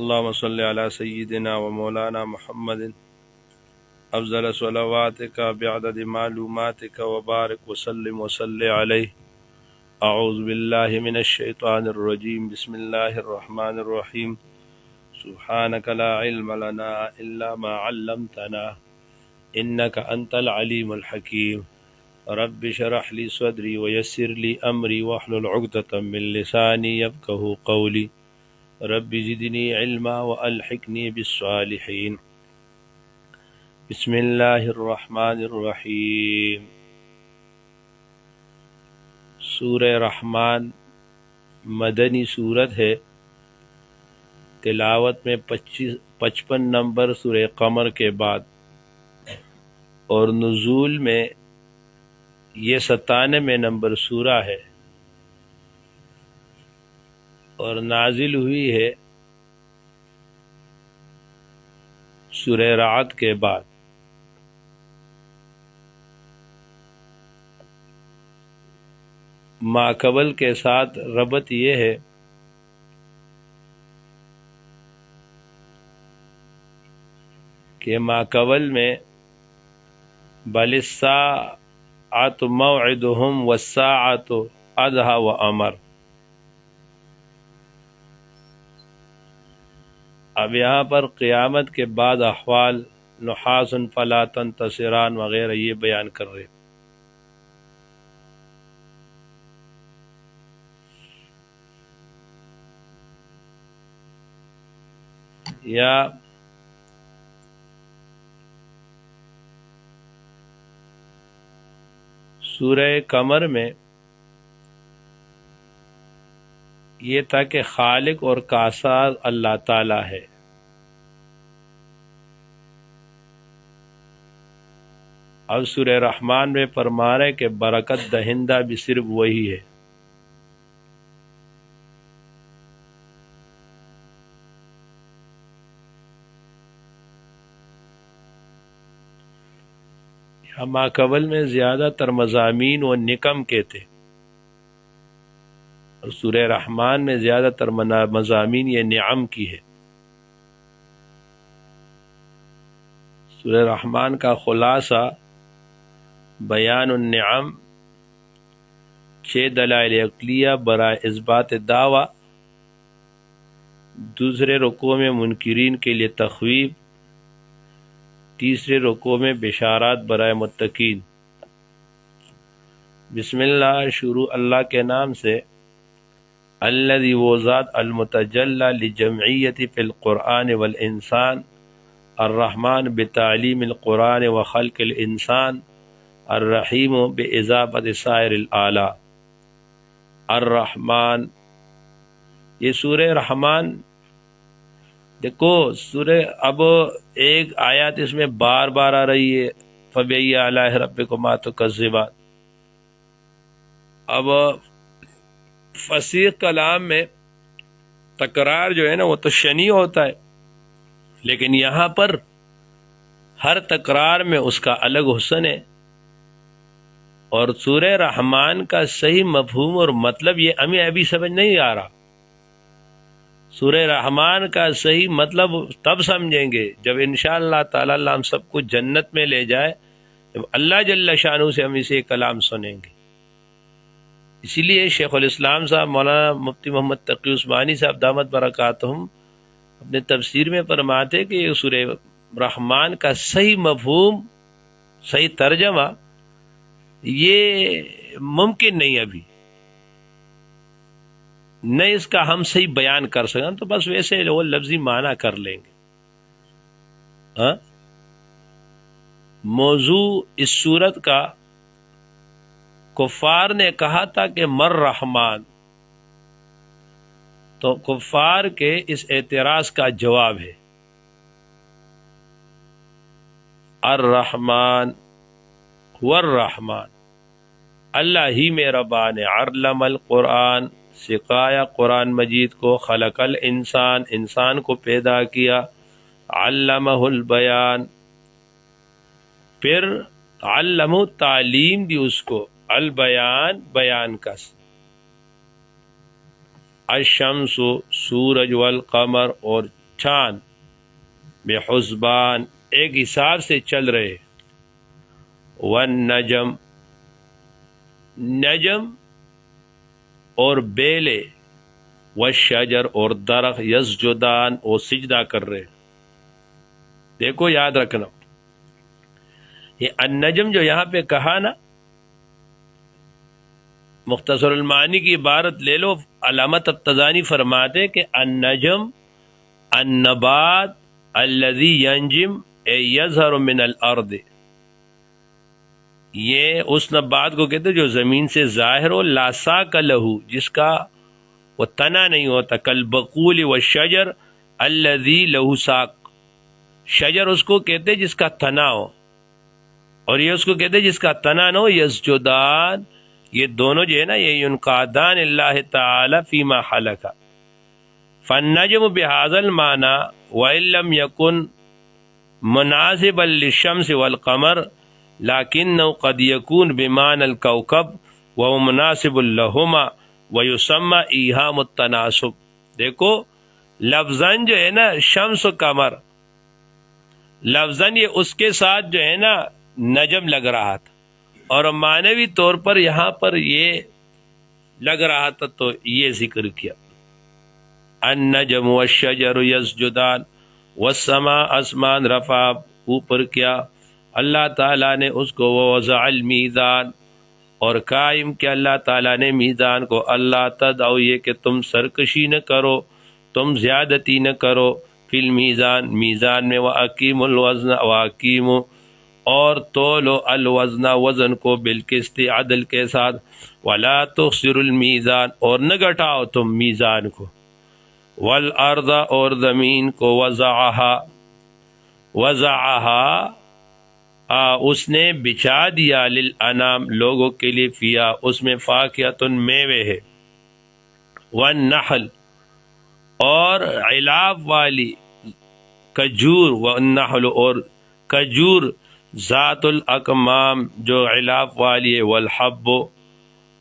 اللهم صل على سيدنا ومولانا محمد افضل صلواتك بعدد معلوماتك وبارك وسلم وصل عليه. اعوذ بالله من الشيطان الرجيم. بسم الله الرحمن الرحيم. سبحانك لا علم لنا الا ما علمتنا انك انت العليم الحكيم. رب اشرح لي صدري ويسر لي امري واحلل عقدة من لساني يفقهوا قولي. رب زدنی علما والحقنی بالصالحین. بسم اللہ الرحمن الرحیم. سورہ رحمان مدنی سورت ہے. تلاوت میں 55 نمبر سورہ قمر کے بعد، اور نزول میں یہ 97 نمبر سورہ ہے، اور نازل ہوئی ہے سورہ رعد کے بعد. ماقبل کے ساتھ ربط یہ ہے کہ ماقبل میں بل الساعۃ موعدہم والساعۃ ادھیٰ وامر. اب یہاں پر قیامت کے بعد احوال نحاس فلا تنتصران وغیرہ یہ بیان کر رہے. یا سورہ قمر میں یہ تھا کہ خالق اور کاساز اللہ تعالی ہے. اب سورہ رحمان میں فرما رہے کہ برکت دہندہ بھی صرف وہی ہے. ماقبل میں زیادہ تر مضامین و نکم کے تھے، اور سورہ رحمان میں زیادہ تر مضامین یہ نعم کی ہے. سورہ رحمان کا خلاصہ بیان النعم، 6 دلائل عقلیہ برائے اثبات دعویٰ، دوسرے رکوع میں منکرین کے لیے تخویف، تیسرے رکوع میں بشارات برائے متقین. بسم اللہ، شروع اللہ کے نام سے. الذی وہ ذات المتجلی لجمعیت فی القرآن والانسان، الرحمن بتعلیم القرآن وخلق الانسان، الرحیم باضافت سائر الاعلیٰ. الرحمن، یہ سورہ رحمان دیکھو سورہ، اب ایک آیات اس میں بار بار آ رہی ہے، فَبِأَيِّ آلَاءِ رَبِّكُمَا تُكَذِّبَانِ. اب فصیح کلام میں تکرار جو ہے نا وہ تو شنیع ہوتا ہے، لیکن یہاں پر ہر تکرار میں اس کا الگ حسن ہے. اور سورہ رحمان کا صحیح مفہوم اور مطلب یہ ہمیں ابھی سمجھ نہیں آ رہا. سورہ رحمان کا صحیح مطلب تب سمجھیں گے جب انشاءاللہ تعالی اللہ ہم سب کو جنت میں لے جائے، جب اللہ جل شانہ سے ہم اسے کلام سنیں گے. اسی لیے شیخ الاسلام صاحب مولانا مفتی محمد تقی عثمانی صاحب دامت برکاتہم اپنے تفسیر میں فرماتے کہ یہ سورہ رحمان کا صحیح مفہوم، صحیح ترجمہ یہ ممکن نہیں ابھی، نہ اس کا ہم صحیح بیان کر سکیں، تو بس ویسے وہ لفظی معنی کر لیں گے. ہاں، موضوع اس صورت کا کفار نے کہا تھا کہ مر رحمان، تو کفار کے اس اعتراض کا جواب ہے الرحمن هو الرحمن، اللہ ہی مہربان ہے. علم القرآن، سکھایا قرآن مجید کو. خلق الانسان، انسان کو پیدا کیا. علمہ البیان، پھر علمہ تعلیم دی اس کو. البیان، بیان کا. الشمس، سورج، والقمر، اور چاند بحسبان ایک حساب سے چل رہے، والنجم نجم اور بیلے، والشجر اور درخت، یسجدان اور سجدہ کر رہے۔ دیکھو یاد رکھنا، یہ النجم جو یہاں پہ کہا نا، مختصر المعانی کی عبارت لے لو، علامہ تبتزانی فرماتے کہ النجم النبات الذی ینجم یظہر من الارض، یہ اس نبات کو کہتے جو زمین سے ظاہر ہو، لا ساق لہو، جس کا وہ تنا نہیں ہوتا، کالبقول والشجر الذی لہو ساق، شجر اس کو کہتے جس کا تنا ہو، اور یہ اس کو کہتے جس کا تنا نہ ہو، یسجدان، یہ دونوں جو ہے نا، یہ ینقادان اللہ تعالی فیما خلق، فالنجم بهذا المعنى وان لم يكن مناسبا للشمس والقمر لكنه قد يكون بمعنى الكوكب وهو مناسب لهما ويسمى ایہام التناسب۔ دیکھو لفظاً جو ہے نا شمس و قمر، لفظاً یہ اس کے ساتھ جو ہے نا نجم لگ رہا تھا، اور معنوی طور پر یہاں پر یہ لگ رہا تھا، تو یہ ذکر کیا، النجم والشجر یسجدان والسماء، آسمان رفع اوپر کیا اللہ تعالیٰ نے اس کو، ووضع المیزان اور قائم کیا اللہ تعالیٰ نے میزان کو، اللہ تدعو، یہ کہ تم سرکشی نہ کرو، تم زیادتی نہ کرو، فی المیزان، میزان میں، واقیموا الوزن، واقیموا اور تولو الوزن، وزن کو، بالقسط، عدل کے ساتھ، ولا تخسروا الميزان اور نہ گھٹاؤ تم میزان کو، والارض اور زمین کو، وضعها اس نے بچھا دیا، للانام لوگوں کے لیے، فیا اس میں، فاکہۃ میوے ہے، والنحل اور علاف والی کجور، والنحل اور کجور، ذات الاکمام جو علاف والی ہے، والحب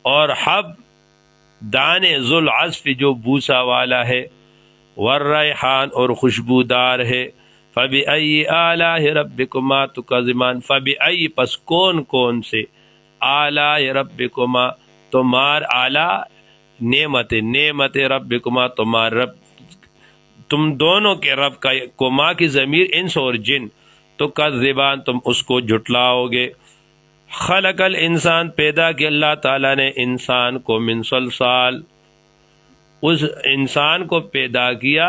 اور حب دانے، ذو العصف جو بوسا والا ہے، والریحان اور خوشبودار ہے، فبأی آلاء ربکما تکذبان، فبأی پس کون کون سے، آلاء ربکما تمہار، آلاء نعمت، نعمت ربکما تمہار رب، تم دونوں کے رب کا، کما کی ضمیر انس اور جن، تو کذبان تم اس کو جھٹلاؤ گے۔ خلق الانسان پیدا کیا اللہ تعالیٰ نے انسان کو، من صلصال اس انسان کو پیدا کیا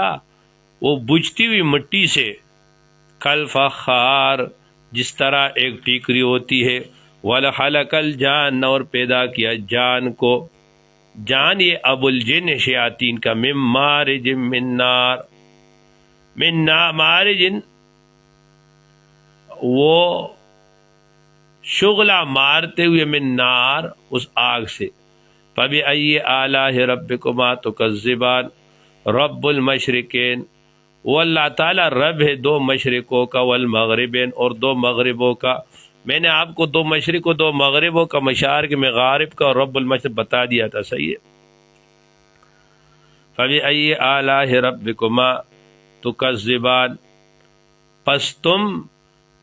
وہ بجھتی ہوئی مٹی سے، کالفخار جس طرح ایک ٹیکری ہوتی ہے، وَلَخَلَقَ الْجَانَّ اور پیدا کیا جان کو، جان یہ ابو الجن شیاطین کا، من مارج من نار، من مارج وہ شغلہ مارتے ہوئے، من نار اس آگ سے، فَبِأَيِّ آلَاءِ رَبِّكُمَا تُكَذِّبَانِ رب المشرقین، وہ اللہ تعالیٰ رب ہے دو مشرقوں کا، والمغربین اور دو مغربوں کا، میں نے آپ کو دو مشرق و دو مغربوں کا، مشارق میں غارب کا اور رب المشرق بتا دیا تھا، صحیح ہے۔ فَبِأَيِّ آلَاءِ رَبِّكُمَا تُكَذِّبَانِ پس تم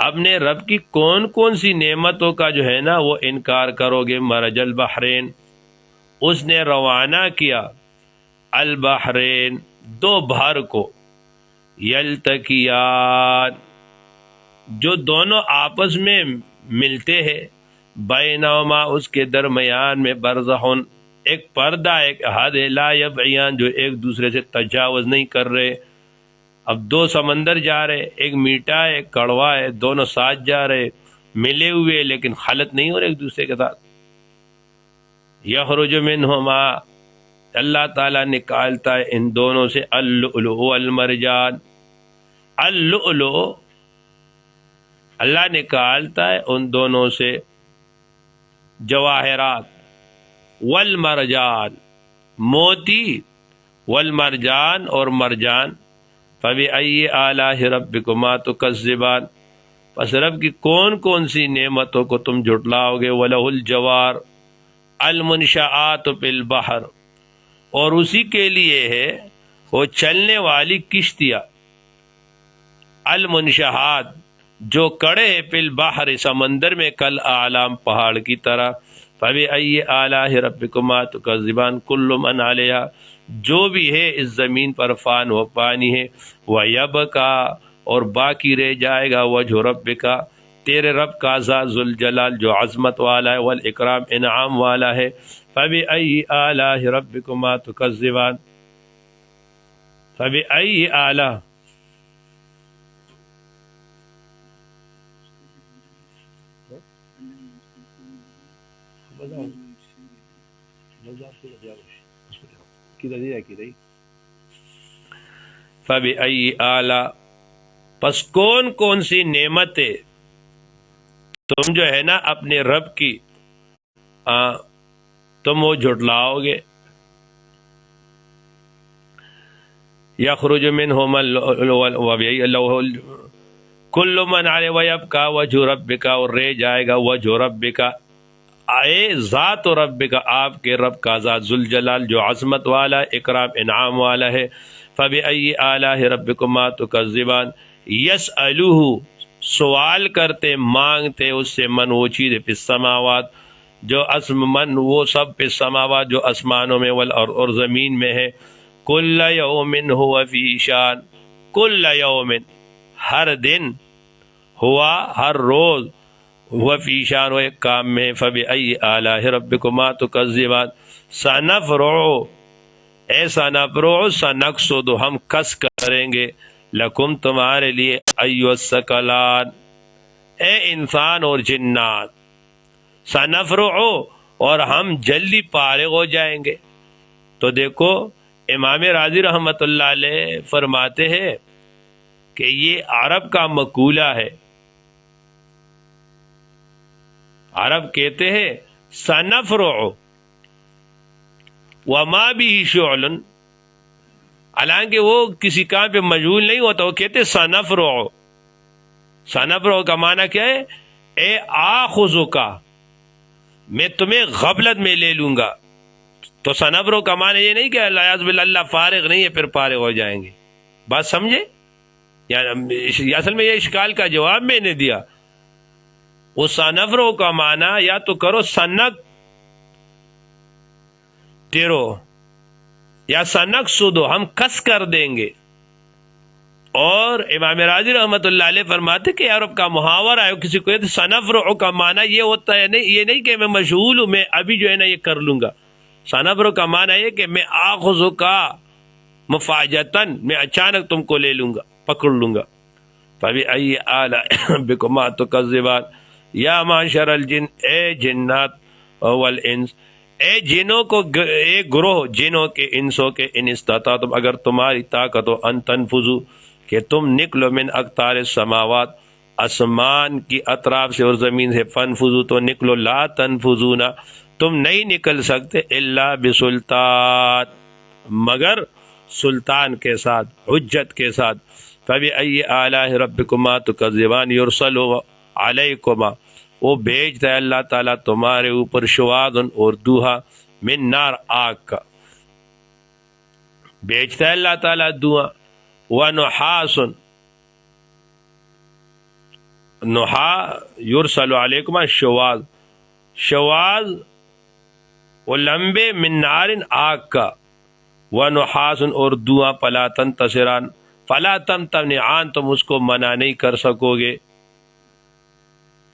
اپنے رب کی کون کون سی نعمتوں کا جو ہے نا وہ انکار کرو گے۔ مرج البحرین اس نے روانہ کیا، البحرین دو بحر کو، یلتقیان جو دونوں آپس میں ملتے ہیں، بینہما اس کے درمیان میں، برزخن ایک پردہ، ایک حد ہے، لا یبغیان جو ایک دوسرے سے تجاوز نہیں کر رہے۔ اب دو سمندر جا رہے، ایک میٹھا ہے ایک کڑوا ہے، دونوں ساتھ جا رہے، ملے ہوئے لیکن خلط نہیں ہو رہے ایک دوسرے کے ساتھ۔ یخرج منہما اللہ تعالیٰ نکالتا ہے ان دونوں سے، اللؤلؤ والمرجان، اللؤلؤ اللہ نکالتا ہے ان دونوں سے جواہرات، والمرجان موتی، والمرجان اور مرجان، فبأی آلاء ربکما تکذبان پس رب کی کون کون سی نعمتوں کو تم جھٹلاؤ گے۔ وَلَهُ الْجَوَارُ المنشآت فی البحر اور اسی کے لیے ہے وہ چلنے والی کشتیاں، المنشہات جو کڑے ہیں فی البحر سمندر میں کل اعلام پہاڑ کی طرح فبأی آلاء ربکما تکذبان کل من علیہا جو بھی ہے اس زمین پر فان و پانی ہے ویبقا اور باقی رہ جائے گا وجہ ربکا تیرے رب کا ذات ذوالجلال جو عظمت والا ہے والاکرام انعام والا ہے فبأی آلاء ربکما تکذبان فبأی آلاء فبأی آلاء پس کون کون سی نعمتیں تم جو ہے نا اپنے رب کی تم وہ جھٹلاؤ گے. یخرج منہما کل من علیہ ویبقی وجہ ربک اور رہ جائے گا وجہ ربک اے ذات ربک آپ کے رب کا ذات ذوالجلال جو عظمت والا اکرام انعام والا ہے. فبأی آلاء ربکما تکذبان یسألوہ سوال کرتے مانگتے اس سے من وہ چیز فی السماوات جو من وہ سب فی السماوات جو آسمانوں میں والارض اور زمین میں ہے. کل یوم ہوا فی شان کل یوم ہر دن ہوا ہر روز ہوا فی شان وہ ایک کام میں. فبأی آلاء ربکما تکذبان سنفرع اے سنفرع سنقصد ہم کس کریں گے لکم تمہارے لیے ایھا الثقلان اے انسان اور جنات سنفرع اور ہم جلدی فارغ ہو جائیں گے. تو دیکھو امام راضی رحمت اللہ علیہ فرماتے ہیں کہ یہ عرب کا مقولہ ہے. عرب کہتے ہیں سنفرع وما به شغل حالانکہ وہ کسی کام پہ مشغول نہیں ہوتا وہ کہتے سنفرع. سنفرع کا معنی کیا ہے؟ اے آخذک میں تمہیں غفلت میں لے لوں گا. تو سنفرع کا معنی یہ نہیں کہ اللہ باللہ فارغ نہیں ہے پھر فارغ ہو جائیں گے. بات سمجھے؟ یعنی اصل میں یہ اشکال کا جواب میں نے دیا. وہ سنفرع کا معنی یا تو کرو سنک تیرو یا سنک سدو ہم کس کر دیں گے. اور امام راضی رحمت اللہ علیہ فرماتے کہ عرب کا محاورہ ہے کسی کو سنفرع کا معنی یہ ہوتا ہے یہ نہیں کہ میں مشغول ہوں میں ابھی جو ہے نا یہ کر لوں گا. سنفرع کا معنی یہ کہ میں آخذ کا مفاجتاً میں اچانک تم کو لے لوں گا پکڑ لوں گا. فبأی آلاء ربکما تکذبان یا معشر الجن اے جنات والانس اے جنوں کو ایک گروہ جنوں کے انسوں کے ان استطاعتم اگر تمہاری طاقت ہو ان تنفذو کہ تم نکلو من اقطار السماوات آسمان کی اطراف سے اور زمین سے فنفذو تو نکلو لا تنفذون تم نہیں نکل سکتے الا بسلطان مگر سلطان کے ساتھ حجت کے ساتھ. فبأی آلاء ربکما تکذبان یرسل علیکما وہ بھیجتا ہے اللہ تعالیٰ تمہارے اوپر شواظن اور دوہا من نار آگ کا بھیجتا ہے اللہ تعالیٰ دوہا ونحاسن نحا یرسل علیکما شواظ شواظ وہ لمبے من نارن آگ کا ونحاسن اور دوہا فلا تنتصران فلا تمتنعان تم اس کو منع نہیں کر سکو گے.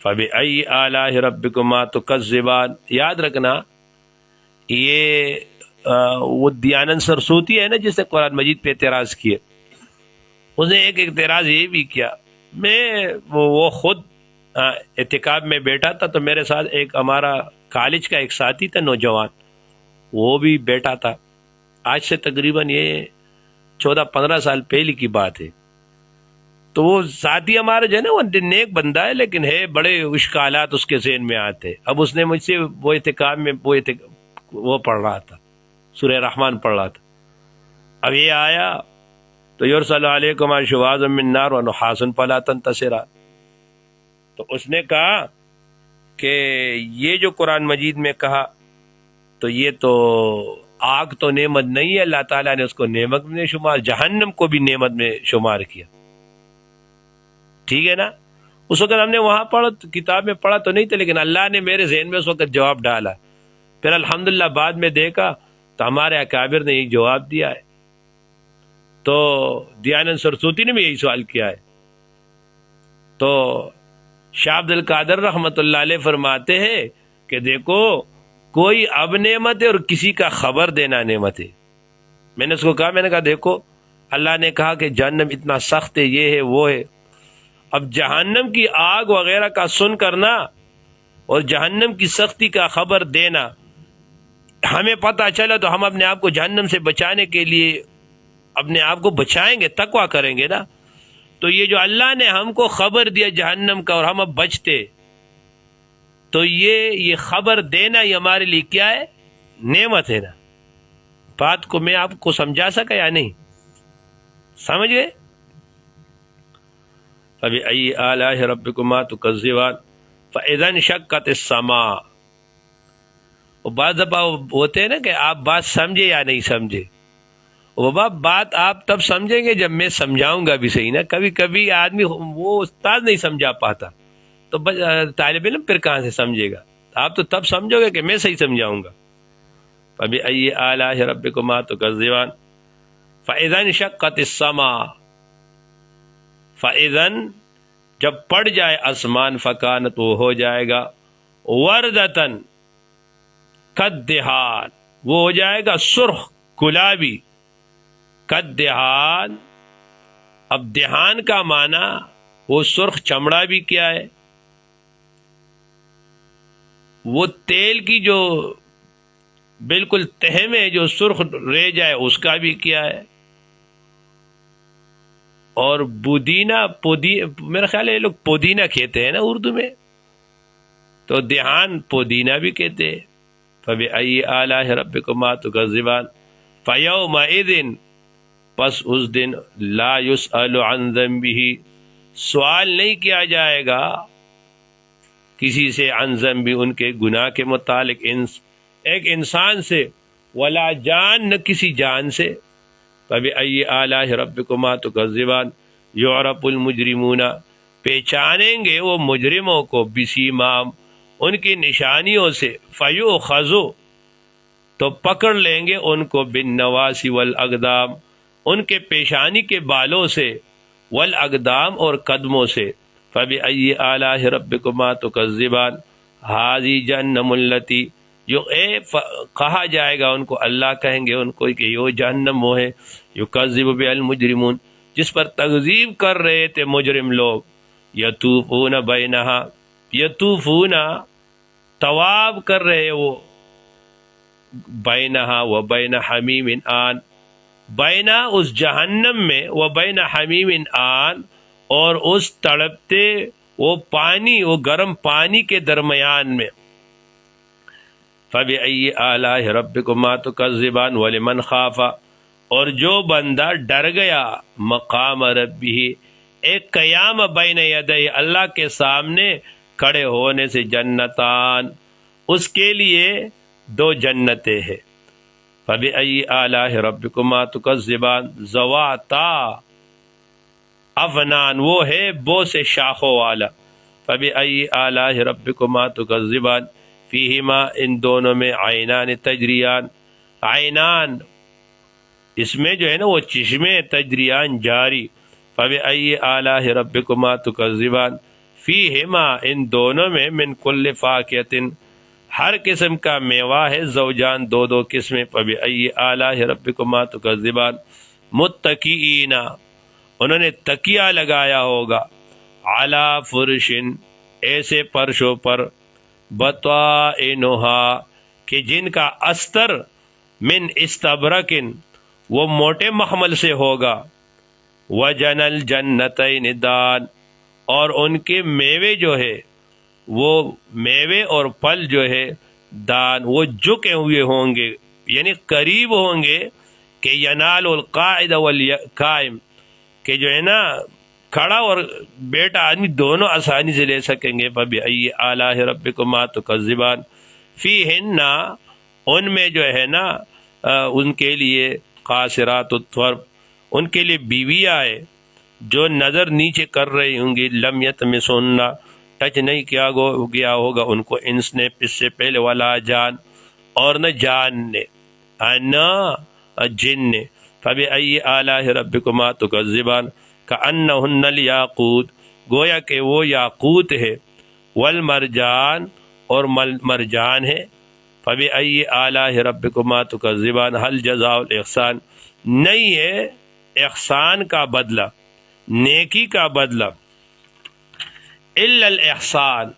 فبأی آلاء ربکما تکذبان یاد رکھنا یہ وہ دیانند سرسوتی ہے نا جس نے قرآن مجید پہ اعتراض کیے اس نے ایک اعتراض یہ بھی کیا میں وہ خود اعتکاف میں بیٹھا تھا تو میرے ساتھ ایک ہمارا کالج کا ایک ساتھی تھا نوجوان وہ بھی بیٹھا تھا آج سے تقریباً یہ 14-15 سال پہلے کی بات ہے. تو وہ ساتھی ہمارا جو ہے نا وہ نیک بندہ ہے لیکن ہے بڑے اشکالات اس کے ذہن میں آتے. اب اس نے مجھ سے وہ اعتکاف میں وہ پڑھ رہا تھا سورہ رحمان پڑھ رہا تھا. اب یہ آیا تو یرسل علیکما شواظ من نار ونحاس فلا تنتصران تو اس نے کہا کہ یہ جو قرآن مجید میں کہا تو یہ تو آگ تو نعمت نہیں ہے اللہ تعالیٰ نے اس کو نعمت میں شمار جہنم کو بھی نعمت میں شمار کیا. ٹھیک ہے نا. اس وقت ہم نے وہاں پڑھا، کتاب میں پڑھا تو نہیں تھا، لیکن اللہ نے میرے ذہن میں اس وقت جواب ڈالا. پھر الحمدللہ بعد میں دیکھا تو ہمارے اکابر نے یہی جواب دیا ہے. تو دیانند سرسوتی نے بھی یہی سوال کیا ہے. تو شاہ عبد القادر رحمت اللہ علیہ فرماتے ہیں کہ دیکھو کوئی اب نعمت ہے اور کسی کا خبر دینا نعمت ہے. میں نے اس کو کہا، میں نے کہا دیکھو اللہ نے کہا کہ جہنم اتنا سخت ہے، یہ ہے وہ ہے. اب جہنم کی آگ وغیرہ کا سن کرنا اور جہنم کی سختی کا خبر دینا، ہمیں پتہ چلا تو ہم اپنے آپ کو جہنم سے بچانے کے لیے اپنے آپ کو بچائیں گے، تقویٰ کریں گے نا. تو یہ جو اللہ نے ہم کو خبر دیا جہنم کا اور ہم اب بچتے، تو یہ خبر دینا یہ ہمارے لیے کیا ہے؟ نعمت ہے نا. بات کو میں آپ کو سمجھا سکا یا نہیں؟ سمجھ گئے؟ فَبِأَيِّ آلَاءِ رَبِّكُمَا تُكَذِّبَانِ فَإِذَا انشَقَّتِ السَّمَاءُ. وہ بعض دفعہ ہوتے ہیں نا کہ آپ بات سمجھے یا نہیں سمجھے. بابا بات آپ تب سمجھیں گے جب میں سمجھاؤں گا بھی صحیح نا. کبھی کبھی آدمی وہ استاد نہیں سمجھا پاتا تو طالب علم پھر کہاں سے سمجھے گا. آپ تو تب سمجھو گے کہ میں صحیح سمجھاؤں گا. فَبِأَيِّ آلَاءِ رَبِّكُمَا تُكَذِّبَانِ فَإِذَا انشَقَّتِ السَّمَاءُ. فَإِذَن جب پڑ جائے آسمان، فَكَانَتْ وہ ہو جائے گا وَرْدَةً كَالدِّهَانِ، وہ ہو جائے گا سرخ گلابی. کدہان، اب دہان کا معنی وہ سرخ چمڑا بھی کیا ہے، وہ تیل کی جو بالکل تہ میں جو سرخ رہ جائے اس کا بھی کیا ہے. اور پودینہ میرا خیال ہے یہ لوگ پودینہ کہتے ہیں نا اردو میں، تو دہان پودینہ بھی کہتے ہیں. فَبِأَيِّ آلَاءِ رَبِّكُمَا تُكَذِّبَانِ فَيَوْمَئِذٍ، پس اس دن لا يسأل عن ذنبه، سوال نہیں کیا جائے گا کسی سے، عن ذنبی ان کے گناہ کے متعلق، ایک انسان سے، ولا جان نہ کسی جان سے. فبأي آلاء ربكما تكذبان يعرف المجرمون، پہچانیں گے وہ مجرموں کو، بسیمام ان کی نشانیوں سے، فیؤخذوا تو پکڑ لیں گے ان کو، بالنواسی والاقدام ان کے پیشانی کے بالوں سے، والاقدام اور قدموں سے. فبأي آلاء ربكما تكذبان هذه جہنم التي، جو کہا جائے گا ان کو، اللہ کہیں گے ان کو کہ یہ جہنم وہ ہے، یکذب بها المجرمون جس پر تکذیب کر رہے تھے مجرم لوگ. یطوفون بینہا، یطوفون طواف کر رہے وہ، بینہا و بین حمیم آن، بینا اس جہنم میں، و بین حمیم آن اور اس تڑپتے وہ پانی، وہ گرم پانی کے درمیان میں. فَبِأَيِّ آلَاءِ رَبِّكُمَا تُكَذِّبَانِ وَلِمَنْ خَافَ، اور جو بندہ ڈر گیا مقام ربہ، ایک قیام بین یدی، اللہ کے سامنے کھڑے ہونے سے، جنتان اس کے لیے دو جنتیں ہیں. فَبِأَيِّ آلَاءِ رَبِّكُمَا تُكَذِّبَانِ ذَوَاتَا افنان، وہ ہے بو سے شاخوں والا. فَبِأَيِّ آلَاءِ رَبِّكُمَا تُكَذِّبَانِ فیہما، ان دونوں میں، عینان تجریان، عینان اس میں جو ہے نا وہ چشمے، تجریان جاری. فَبِأَيِّ آلَاءِ رَبِّكُمَا تُكَذِّبَانِ فیہما، ان دونوں میں، من کل فاکہۃ ہر قسم کا میوہ ہے، زوجان دو دو قسمیں. فَبِأَيِّ آلَاءِ رَبِّكُمَا تُكَذِّبَانِ متکئین، انہوں نے تکیہ لگایا ہوگا، علی فرش ایسے فرشوں پر، بطائنہا کہ جن کا استر، من استبرکن وہ موٹے مخمل سے ہوگا، وجن الجنتین دان اور ان کے میوے جو ہے وہ میوے اور پھل جو ہے دان وہ جھکے ہوئے ہوں گے، یعنی قریب ہوں گے کہ ینال القاعد والقائم، کہ جو ہے نا کھڑا اور بیٹا آدمی دونوں آسانی سے لے سکیں گے. فَبِأَيِّ آلَاءِ رَبِّكُمَا تُكَذِّبَانِ فِيهِنَّ ان میں جو ہے نا ان کے لیے قاصرات الطرف، ان کے لیے بیویاں ہے، جو نظر نیچے کر رہی ہوں گی، لم یطمثہن، ٹچ نہیں کیا گیا ہوگا ان کو انس نے اس سے پہلے، ولا جان، اور نہ جان نے، نہ جن نے، فبأی آلاء ربکما تکذبان، کأنہن الیاقوت، گویا کہ وہ یاقوت ہے، والمرجان، اور مرجان ہے، فبأی آلاء ربکما تکذبان، هل جزاء الاحسان، نہیں ہے احسان کا بدلہ، نیکی کا بدلہ، الا الاحسان،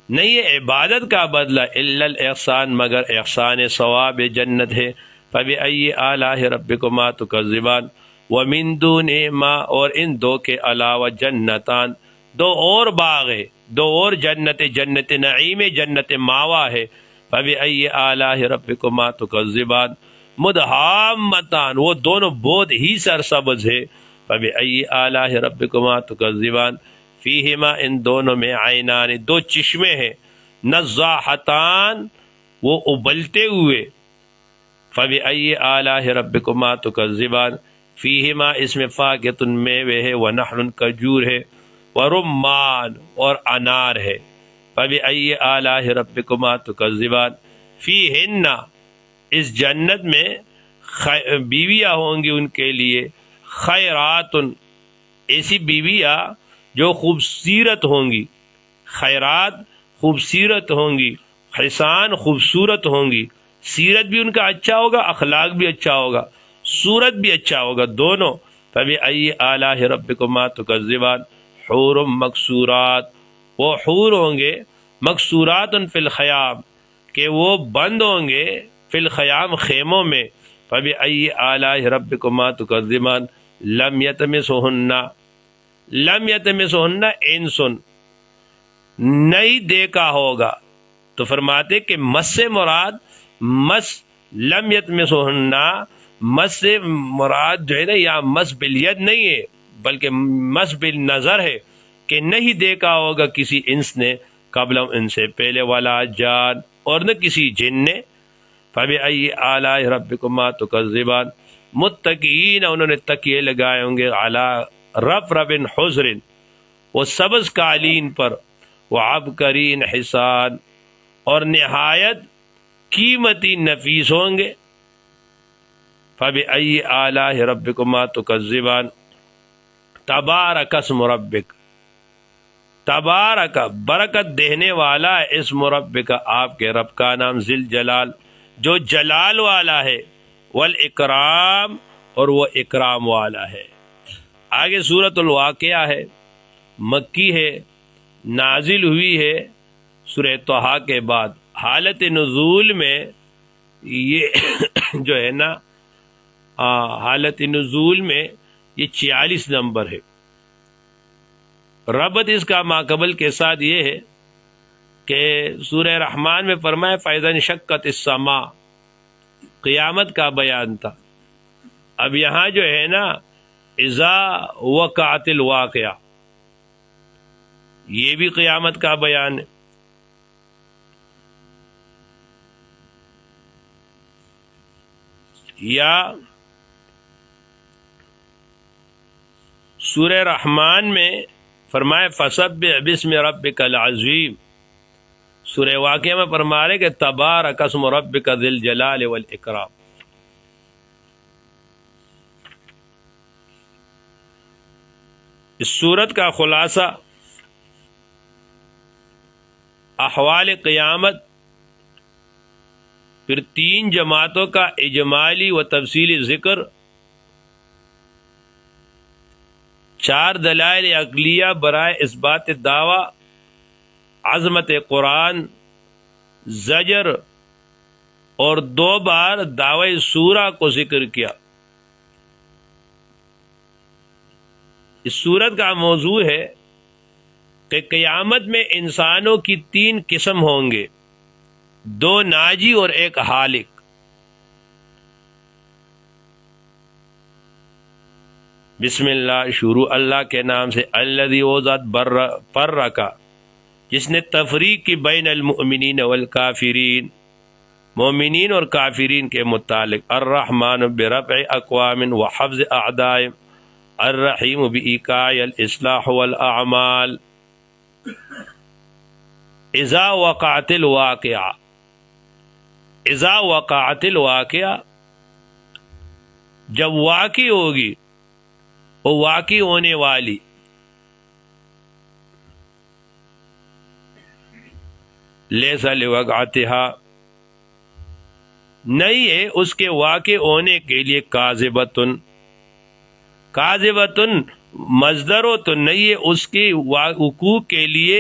نہیں ہے عبادت کا بدلہ، الا الاحسان، مگر احسان ثواب جنت ہے، فبأی آلاء ربکما تکذبان، ومن دونہما، اور ان دو کے علاوہ، جنتان، دو اور باغ ہے، دو اور جنت، جنت نعیم، جنت ماوا ہے، فبأی آلاء ربکما تکذبان، مدہامتان، وہ دونوں بہت ہی سرسبز ہے، فبأی آلاء ربکما تکذبان، فیہما، ان دونوں میں، عینان، دو چشمے ہیں، نضاحتان، وہ ابلتے ہوئے، فبأی آلاء ربکما تکذبان، فیہما، اس میں فاکہۃ، میوے ہے، ونخل، کھجور ہے، ورمان، اور انار ہے، فبأی آلاء ربکما تکذبان، فیہن، اس جنت میں بیویاں ہوں گی ان کے لیے، خیرات، ایسی بیویاں جو خوبصورت ہوں گی، خیرات خوبصورت ہوں گی، حسان خوبصورت ہوں گی، سیرت بھی ان کا اچھا ہوگا، اخلاق بھی اچھا ہوگا، صورت بھی اچھا ہوگا، دونوں، فبأی آلاء ربکما تکذبان، حور مقصورات، وہ حور ہوں گے، مقصورات فی الخیام، کہ وہ بند ہوں گے، فی الخیام، خیموں میں، فبأی آلاء ربکما تکذبان، لم یطمثہن، لم یطمثہن انس، نہیں دیکھا ہوگا، تو فرماتے کہ مس سے مراد، مس، لم یطمثہن، مس سے مراد جو ہے نا، یا مس بالید نہیں ہے، بلکہ مس بالنظر ہے، کہ نہیں دیکھا ہوگا کسی انس نے قبل ان سے پہلے، والا جان، اور نہ کسی جن نے، فبأی آلاء ربکما تکذبان، متکئین، انہوں نے تکیے لگائے ہوں گے، علی رفرف خضر، وہ سبز قالین پر، وعبقرین حسان، اور نہایت قیمتی نفیس ہوں گے، فبأی آلاء ربکما تکذبان، تبارک اسم ربک، تبارک، برکت دینے والا ہے، اسم ربک، آپ کے رب کا نام، ذی الجلال، جو جلال والا ہے، والاکرام، اور وہ اکرام والا ہے۔ آگے سورۃ الواقعہ ہے، مکی ہے، نازل ہوئی ہے سورہ طٰہٰ کے بعد، حالت نزول میں یہ جو ہے نا، حالت نزول میں یہ 46 نمبر ہے۔ ربط اس کا ماقبل کے ساتھ یہ ہے کہ سورہ رحمان میں فرمایا فَإِذَا انشَقَّتِ السَّمَاءُ، قیامت کا بیان تھا، اب یہاں جو ہے نا اذا وقعت الواقعہ، یہ بھی قیامت کا بیان ہے۔ یا سورہ رحمان میں فرمائے فسبح باسم ربک العظیم، سورہ واقعہ میں فرما رہے کہ تبارک اسم ربک ذی الجلال والاکرام۔ اس سورت کا خلاصہ احوال قیامت، پھر 3 جماعتوں کا اجمالی و تفصیلی ذکر، 4 دلائل عقلیہ برائے اثبات دعویٰ، عظمت قرآن، زجر، اور 2 بار دعوی سورہ کو ذکر کیا۔ اس سورت کا موضوع ہے کہ قیامت میں انسانوں کی 3 قسم ہوں گے، 2 ناجی اور 1 ہالک۔ بسم اللہ، شروع اللہ کے نام سے، الذی، وہ ذات، فرقا، جس نے تفریق کی، بین المؤمنین والکافرین، مومنین اور کافرین کے متعلق، الرحمن برفع اقوام وحفظ اعداء، الرحیم بإیقاع الاصلاح والاعمال اذا وقعت الواقعہ، اذا وقعت الواقعہ، جب واقع ہوگی، وہ واقع ہونے والی، لیس لوقعتها، نہیں ہے اس کے واقع ہونے کے لیے کاذبتن، کاذبتن مصدر ہو تو نہیں ہے اس کے وقوع کے لیے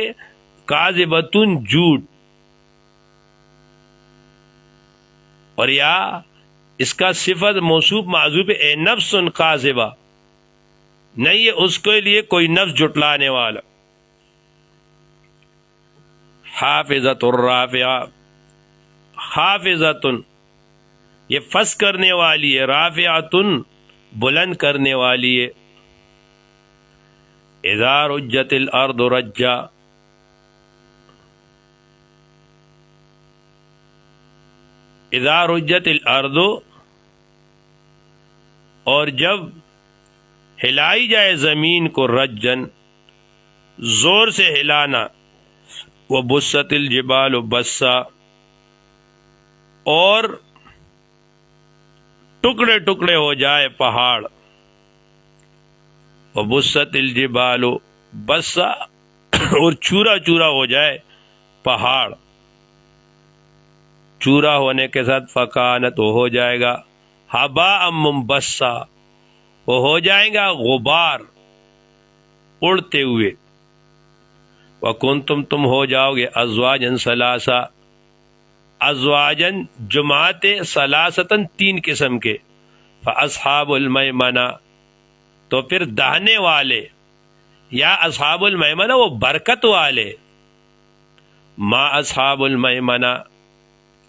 کاذبتن جھوٹ، اور یا اس کا صفت موصوف معذوف اے نفس کاذبہ، نہیں ہے اس کے لیے کوئی نفس جھٹلانے والا۔ حافظۃ الرافعہ، حافظۃ یہ فس کرنے والی ہے، رافعۃن بلند کرنے والی ہے۔ اذا رجت الارض رجا، اذا رجت الارض، اور جب ہلائی جائے زمین کو، رجن زور سے ہلانا، وبست الجبال بسا، اور ٹکڑے ٹکڑے ہو جائے پہاڑ، وبست الجبال بسا، اور چورا چورا ہو جائے پہاڑ، چورا ہونے کے ساتھ فکانت، وہ ہو جائے گا ہباء منبثا، وہ ہو جائے گا غبار اڑتے ہوئے۔ وکنتم تم ہو جاؤ گے ازواجن ثلاثہ، ازواجن جماعت ثلاثتن تین قسم کے، فاصحاب المیمنہ تو پھر دہنے والے، یا اصحاب المیمنہ وہ برکت والے، ما اصحاب المیمنہ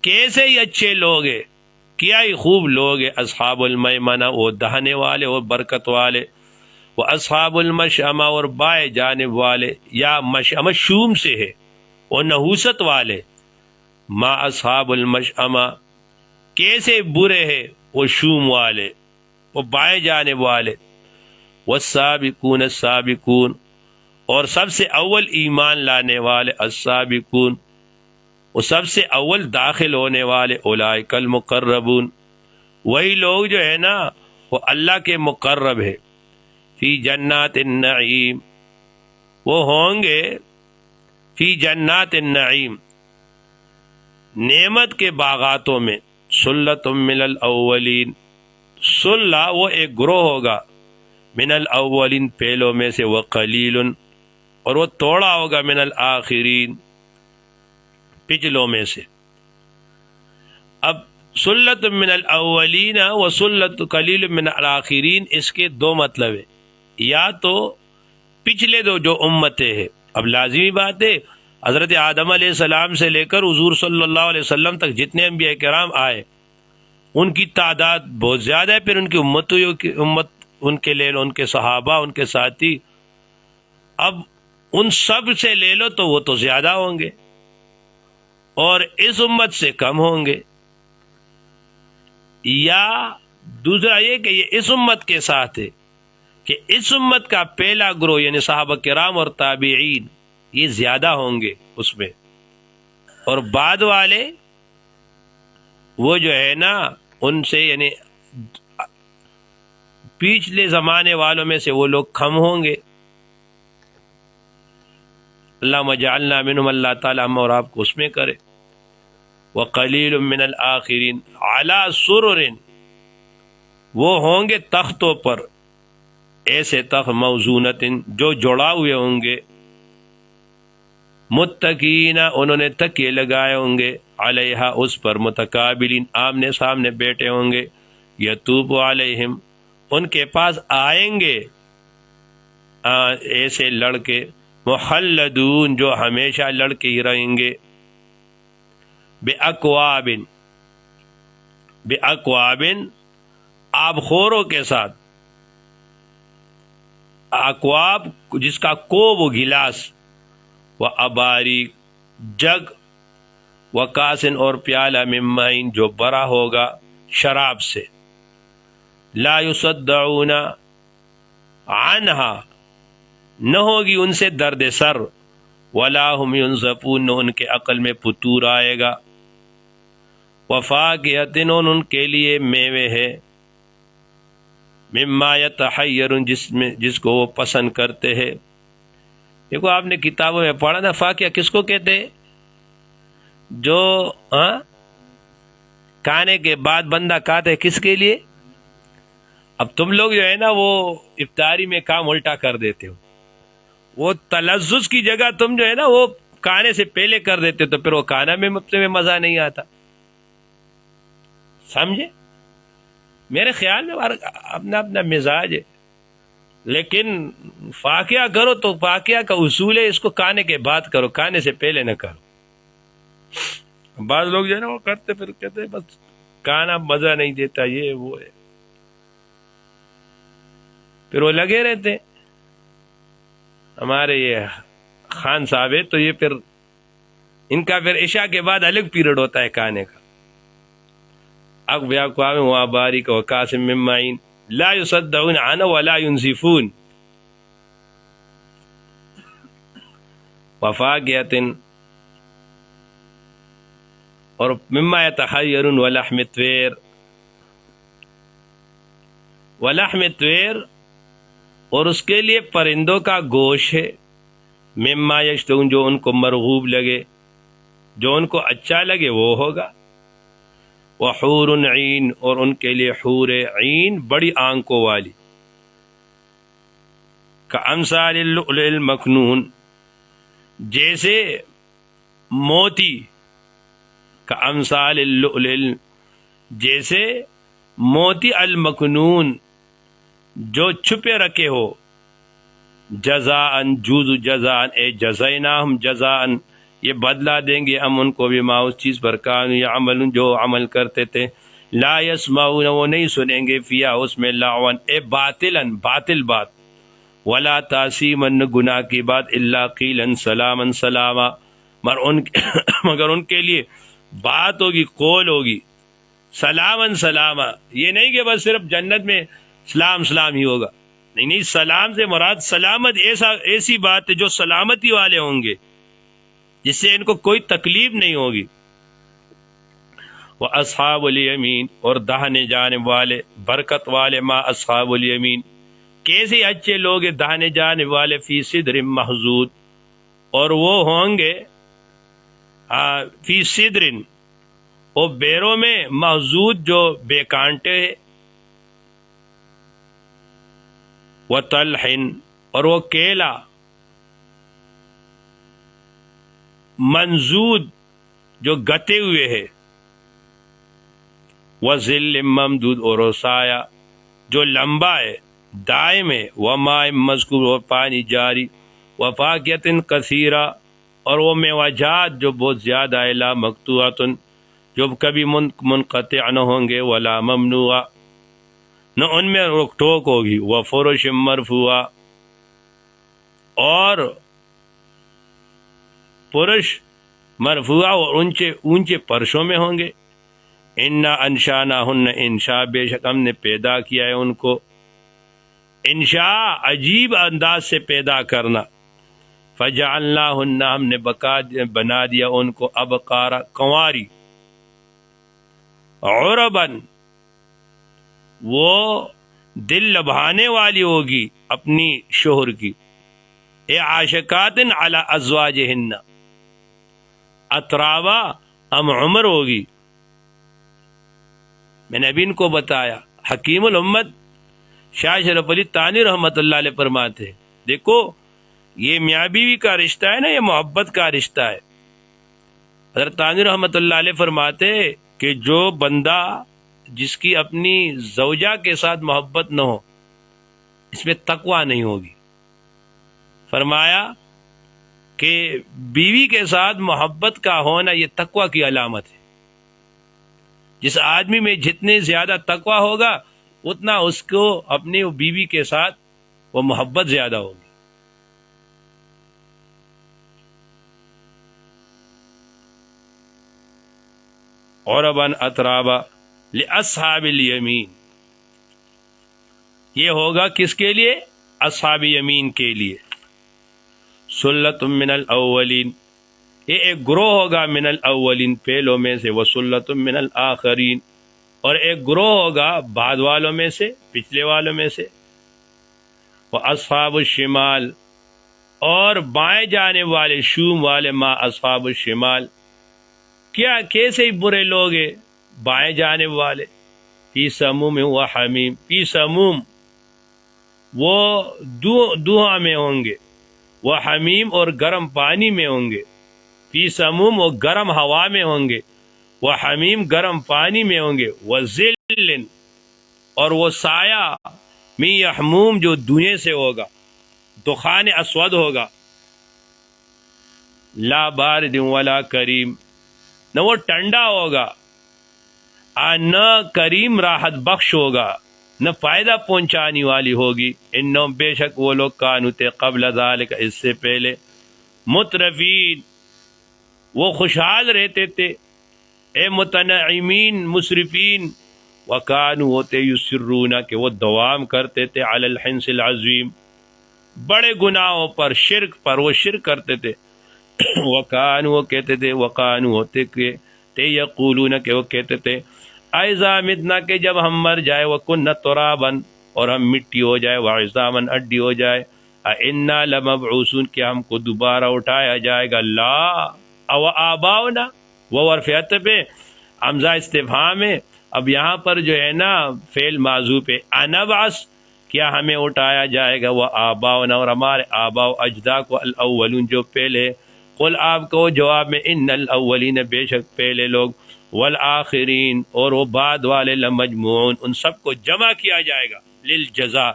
کیسے ہی اچھے لوگ ہیں، کیا ہی خوب لوگ ہیں، اصحاب المیمنہ وہ دہنے والے اور برکت والے، وہ اصحاب المشأمہ اور بائیں جانب والے، یا مشأمہ شوم سے ہے، وہ نحوست والے، ما اصحاب المشأمہ کیسے برے ہیں وہ شوم والے، وہ بائیں جانب والے، والسابقون السابقون اور سب سے اول ایمان لانے والے، السابقون وہ سب سے اول داخل ہونے والے، اولئک المقربون وہی لوگ جو ہے نا وہ اللہ کے مقرب ہے، فی جنات النعیم وہ ہوں گے، فی جنات النعیم نعمت کے باغاتوں میں، سلۃ من الاولین سلہ وہ ایک گروہ ہوگا، من الاولین پہلوں میں سے، وقلیل اور وہ توڑا ہوگا، من الآخرین پچھلوں میں سے۔ اب سلۃ من الاولین و سلۃ قلیل من الآخرین، اس کے دو مطلب ہیں، یا تو پچھلے دو جو امتیں ہیں، اب لازمی بات ہے حضرت آدم علیہ السلام سے لے کر حضور صلی اللہ علیہ وسلم تک جتنے انبیاء کرام آئے ان کی تعداد بہت زیادہ ہے، پھر ان کی امت ان کے لے لو، ان کے صحابہ، ان کے ساتھی، اب ان سب سے لے لو تو وہ تو زیادہ ہوں گے اور اس امت سے کم ہوں گے، یا دوسرا یہ کہ یہ اس امت کے ساتھ ہے کہ اس امت کا پہلا گروہ یعنی صحابہ کرام اور تابعین یہ زیادہ ہوں گے اس میں، اور بعد والے وہ جو ہے نا ان سے یعنی پچھلے زمانے والوں میں سے وہ لوگ کم ہوں گے۔ اللہم اجعلنا منہم، اللہ تعالیٰ ہم اور آپ کو اس میں کرے۔ وقلیل من الآخرین علی سرر وہ ہوں گے تختوں پر، ایسے تخت موزونت جو جوڑا ہوئے ہوں گے، متقین انہوں نے تکیے لگائے ہوں گے، علیہا اس پر، متقابلین آمنے سامنے بیٹھے ہوں گے، یطوف علیہم ان کے پاس آئیں گے ایسے لڑکے، مخلدون جو ہمیشہ لڑکے ہی رہیں گے، بِأَكْوَابٍ آب خوروں کے ساتھ، اکواب جس کا کوب و گلاس، و اباریک جگ، و کاسن اور پیالہ، من معین جو بھرا ہوگا شراب سے، لا یصدعون عنہا نہ ہوگی ان سے درد سر، ولا هم ينزفون نہ ان کے عقل میں فتور آئے گا، وفاکہۃ ان کے لیے میوے ہے، مما یتحیرون جس کو وہ پسند کرتے ہیں۔ دیکھو آپ نے کتابوں میں پڑھا نا، فاکہہ کس کو کہتے ہیں؟ جو کھانے کے بعد بندہ کھاتے کس کے لیے؟ اب تم لوگ جو ہے نا وہ افطاری میں کام الٹا کر دیتے ہو، وہ تلذذ کی جگہ تم جو ہے نا وہ کھانے سے پہلے کر دیتے تو پھر وہ کھانا میں مزہ نہیں آتا، سمجھے؟ میرے خیال میں اپنا اپنا مزاج ہے، لیکن فاقیہ کرو تو فاقیہ کا اصول ہے اس کو کھانے کے بعد کرو، کھانے سے پہلے نہ کرو۔ بعض لوگ جو ہے نا وہ کرتے پھر کہتے بس کھانا مزہ نہیں دیتا، یہ وہ ہے، پھر وہ لگے رہتے۔ ہمارے یہ خان صاحب ہے تو یہ پھر ان کا پھر عشاء کے بعد الگ پیریڈ ہوتا ہے کھانے کا۔ اقوام و بارک و قاسم من معین لا يصدعون عنه ولا ينزفون وفاکہۃ اور مما یتحیرون ولحم الطیر، ولحم الطیر اور اس کے لیے پرندوں کا گوشت ہے، مما یشتہون جو ان کو مرغوب لگے، جو ان کو اچھا لگے وہ ہوگا، وحور عین اور ان کے لیے حور عین بڑی آنکھوں والی، کامثال اللؤلؤ المکنون جیسے موتی، کامثال اللؤلؤ جیسے موتی المکنون جو چھپے رکھے ہو، جزاءً جوز جزاءً اے جزیناہم جزاءً یہ بدلہ دیں گے ہم ان کو بما اس چیز پر کانوا یعملون جو عمل کرتے تھے، لا یسمعون وہ نہیں سنیں گے فیہا اس میں لغوا اے باطلاً باطل بات، ولا تاثیما گناہ کی بات، الا قیلا سلاما سلاما مگر ان کے لیے بات ہوگی، قول ہوگی، سلاما سلاما، یہ نہیں کہ بس صرف جنت میں سلام سلام ہی ہوگا، نہیں، سلام سے مراد سلامت ایسی بات ہے جو سلامتی والے ہوں گے، جس سے ان کو کوئی تکلیف نہیں ہوگی۔ وَأَصْحَابُ الْيَمِينِ اور داہنے جانب والے، برکت والے، ما اصحاب الیمین کیسے اچھے لوگ ہیں داہنے جانب والے، فی صدر محضود اور وہ ہوں گے فی صدر وہ بیروں میں، محضود جو بے کانٹے، وطلح اور وہ کیلا، منضود جو گتے ہوئے ہے، وظل ممدود اور وہ سایہ جو لمبا ہے دائم ہے، وماء مذکور اور پانی جاری، وفاکہۃ کثیرہ اور وہ میوجات جو بہت زیادہ ہے، لا مقطوعۃ جو کبھی منقطع نہ ہوں گے، ولا ممنوع نہ ان میں روک ٹوک ہوگی، وفرش مرفوعہ اور پرش مرفوعہ اور اونچے فرشوں میں ہوں گے، انا انشاناہن انشاء بے شک ہم نے پیدا کیا ہے ان کو، انشاء عجیب انداز سے پیدا کرنا، فجعلناہن ہم نے بنا دیا ان کو ابکارا کنواری، عرباً وہ دل لبھانے والی ہوگی اپنی شوہر کی، اے عاشقات علی ازواجہن اترابا ام عمر ہوگی۔ میں نے ابھی ان کو بتایا، حکیم الامت شاہ شرف علی تھانوی رحمۃ اللہ علیہ فرماتے، دیکھو یہ میاں بیوی کا رشتہ ہے نا، یہ محبت کا رشتہ ہے۔ حضرت تھانوی رحمۃ اللہ علیہ فرماتے کہ جو بندہ جس کی اپنی زوجہ کے ساتھ محبت نہ ہو، اس میں تقوی نہیں ہوگی۔ فرمایا کہ بیوی کے ساتھ محبت کا ہونا یہ تقوی کی علامت ہے، جس آدمی میں جتنے زیادہ تقوی ہوگا اتنا اس کو اپنی بیوی کے ساتھ وہ محبت زیادہ ہوگی۔ عرباً اترابا لاصحاب الیمین یہ ہوگا کس کے لیے؟ اصحاب یمین کے لیے، سلۃ من الاولین، یہ ایک گروہ ہوگا من الاولین پہلوں میں سے، وسلۃ من الآخرین، اور ایک گروہ ہوگا بعد والوں میں سے، پچھلے والوں میں سے، واصحاب الشمال، اور بائیں جانب والے، شوم والے، ما اصحاب الشمال، کیا کیسے ہی برے لوگ ہیں بائیں جانب والے، فی سموم و حمیم، فی سموم وہ دھواں میں ہوں گے، وہ حمیم اور گرم پانی میں ہوں گے، فی سموم وہ گرم ہوا میں ہوں گے، وہ حمیم گرم پانی میں ہوں گے، وہ ذل اور وہ سایہ، می یحموم جو دھوئیں سے ہوگا، دخان اسود ہوگا، لا بارد ولا کریم، نہ وہ ٹھنڈا ہوگا، نہ کریم راحت بخش ہوگا، نہ فائدہ پہنچانے والی ہوگی، انہم بے شک وہ لوگ کانوا تھے قبل ذالک اس سے پہلے، مترفین وہ خوشحال رہتے تھے، اے متنعمین مسرفین، وکانوا ہوتے یسرون کہ وہ دوام کرتے تھے علی الحنس العظیم، بڑے گناہوں پر، شرک پر، وہ شرک کرتے تھے، وکانوا وہ کہتے تھے، وکانوا ہوتے کہ یقولون کہ وہ کہتے تھے، اذا متنا کہ جب ہم مر جائے، وکننا ترابا اور ہم مٹی ہو جائے، وعظاما ہڈی ہو جائے، انا لمبعوثون کہ ہم کو دوبارہ اٹھایا جائے گا، لا او آباؤنا، وہ ورفیت پہ حمزہ استفہام ہے، اب یہاں پر جو ہے نا فعل معذوف ہے، انبعث کیا ہمیں اٹھایا جائے گا، وہ آباؤنا اور ہمارے آبا و اجداد کو، الاولون جو پہلے، قل آپ کو جواب میں، ان الاولین بے شک پہلے لوگ، والآخرین اور وہ بعد والے، لمجموعون ان سب کو جمع کیا جائے گا، للجزاء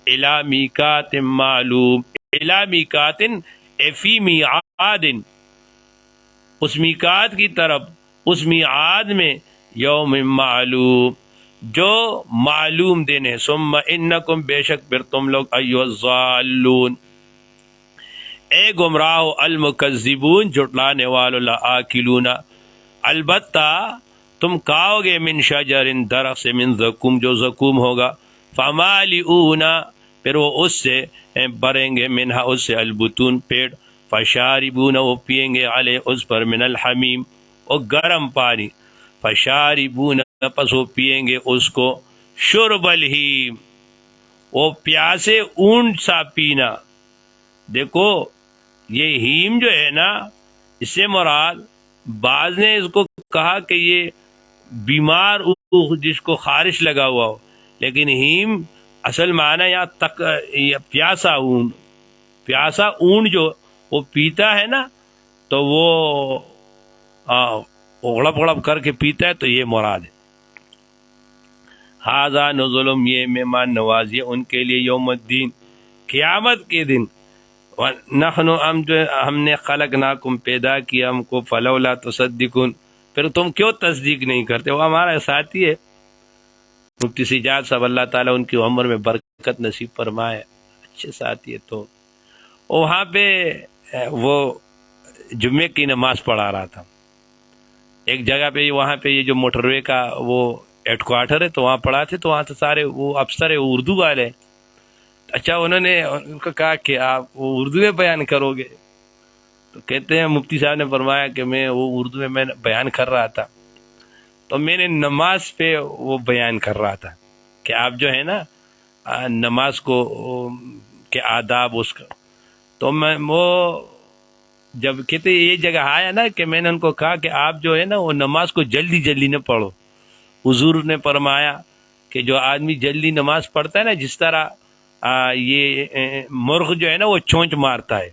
الی میقات معلوم، الی میقات فی میعاد، اس میقات کی طرف، اس میعاد میں، یوم معلوم جو معلوم دن ہے، ثم انکم بے شک پھر تم لوگ، ایھا الضالون اے گمراہ، المکذبون جھٹلانے والو، لآکلون البتہ تم کھاؤ گے، من شجر درخت سے، من زقوم جو زقوم ہوگا، فمالئون پھر وہ اس سے بھریں گے، منہا اس سے، البطون پیٹ، فشاربون وہ پیئیں گے، علیہ اس پر، من الحمیم اور گرم پانی، فشاربون پس وہ پیئیں گے اس کو، شرب الہیم وہ پیاسے اونٹ سا پینا، دیکھو یہ ہیم جو ہے نا، اس سے مراد، بعض نے اس کو کہا کہ یہ بیمار جس کو خارش لگا ہوا ہو، لیکن ہیم اصل معنی یا پیاسا اون، پیاسا اون جو وہ پیتا ہے نا تو وہ غڑپ غڑپ کر کے پیتا ہے، تو یہ مراد ہے۔ ھذا نزلہم یہ مہمان نوازی ان کے لیے، یوم الدین قیامت کے دن، نحن ہم نے خلقناکم پیدا کیا ہم کو، فلولا تصدقون پھر تم کیوں تصدیق نہیں کرتے، وہ ہمارا ساتھی ہے مفتی سجاد صاحب، اللہ تعالیٰ ان کی عمر میں برکت نصیب فرمائے، اچھے ساتھی ہے، تو وہاں پہ وہ جمعے کی نماز پڑھا رہا تھا ایک جگہ پہ، وہاں پہ یہ جو موٹر وے کا وہ ہیڈ کوارٹر ہے، تو وہاں پڑھا تھے، تو وہاں تو سارے وہ افسر ہے اردو والے، اچھا انہوں نے ان کو کہا کہ آپ وہ اردو میں بیان کرو گے، تو کہتے ہیں مفتی صاحب نے فرمایا کہ میں وہ اردو میں بیان کر رہا تھا، تو میں نے نماز پہ وہ بیان کر رہا تھا کہ آپ جو ہے نا نماز کو کے آداب اس کا، تو میں وہ جب کہتے یہ جگہ آیا نا کہ میں نے ان کو کہا کہ آپ جو ہے نا وہ نماز کو جلدی جلدی نہ پڑھو، حضور نے فرمایا کہ جو آدمی جلدی نماز پڑھتا ہے نا، جس طرح یہ مرغ جو ہے نا وہ چونچ مارتا ہے،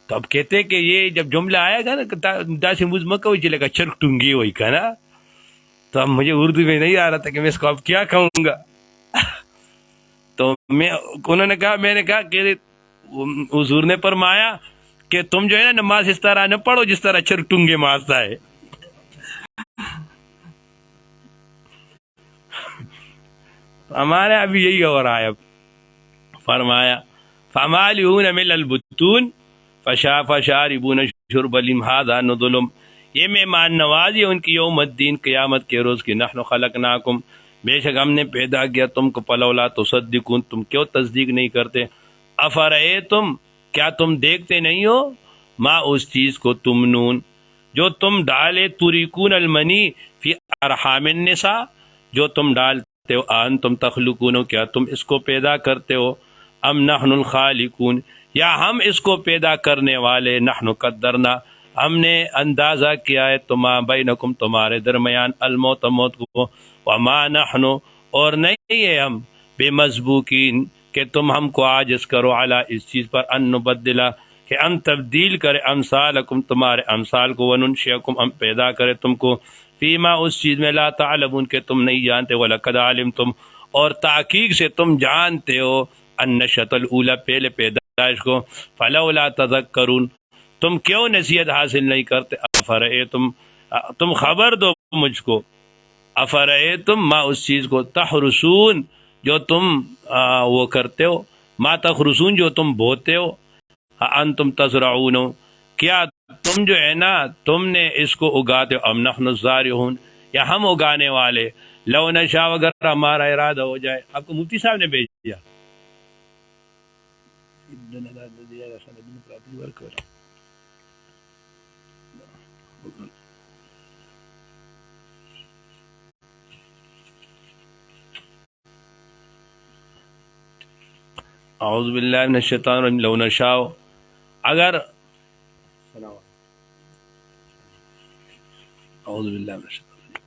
تو اب کہتے کہ یہ جب جملہ آیا گا نا داسی مزمک ہوئی چلے گا چرک ٹنگی ہوئی کا نا، تو اب مجھے اردو میں نہیں آ رہا تھا کہ میں اس کو اب کیا کہوں گا، تو انہوں نے کہا، میں نے کہا کہ حضور نے فرمایا کہ تم جو ہے نا نماز اس طرح نہ پڑھو جس طرح چرک ٹنگے مارتا ہے، ہمارے ابھی یہی ہو رہا ہے۔ اب فرمایا فمالئون من البطون فشاربون شرب الہیم ھذا نزلہم یہ مہمان نوازی ان کی، یوم الدین قیامت کے روز کی، نحن خلقناکم بے شک ہم نے پیدا کیا تم کو، فلولا تصدقون، تم کیوں تصدیق نہیں کرتے؟ افرأیتم، کیا تم دیکھتے نہیں ہو، ما اس چیز کو، تمنون جو تم ڈالے، تریکون المنی فی ارحام النساء، جو تم ڈالتے ہو، ان تم تخلقون، کیا تم اس کو پیدا کرتے ہو، ام نحن الخالقون، یا ہم اس کو پیدا کرنے والے، نحن قدرنا، ہم نے اندازہ کیا ہے، تما بینکم، تمہارے درمیان، الموت، موت کو، وما نحن، اور نہیں ہے ہم، بے مسبوقین، کہ تم ہم کو عاجز کرو، علی اس چیز پر، ان نبدلا، کہ ہم تبدیل کرے، امثالکم، تمہارے امثال کو، وننشئکم، ہم پیدا کرے تم کو، فیما اس چیز میں، لا تعلمون، کہ تم نہیں جانتے، وَلَقَدْ عَلِمْتُمْ، اور تحقیق سے تم جانتے ہو، النشأۃ الاولی، پہلے پیدائش کو، فلولا تذکرون، تم کیوں نصیحت حاصل نہیں کرتے؟ افرأیتم، تم خبر دو مجھ کو، افرأیتم، ما اس چیز کو، تحرسون، جو تم وہ کرتے ہو، ما تخرسون، جو تم بوتے ہو، انتم تزرعون، کیا تم جو ہے نا تم نے اس کو اگاتے ہو، ام نحن الزارعون، یا ہم اگانے والے، لو نشاء، اگر ہمارا ارادہ ہو جائے۔ آپ کو مفتی صاحب نے بھیج دیا۔ اعوذ باللہ من الشیطان الرجیم، لو نشاء، اگر، اعوذ باللہ من الشیطان الرجیم،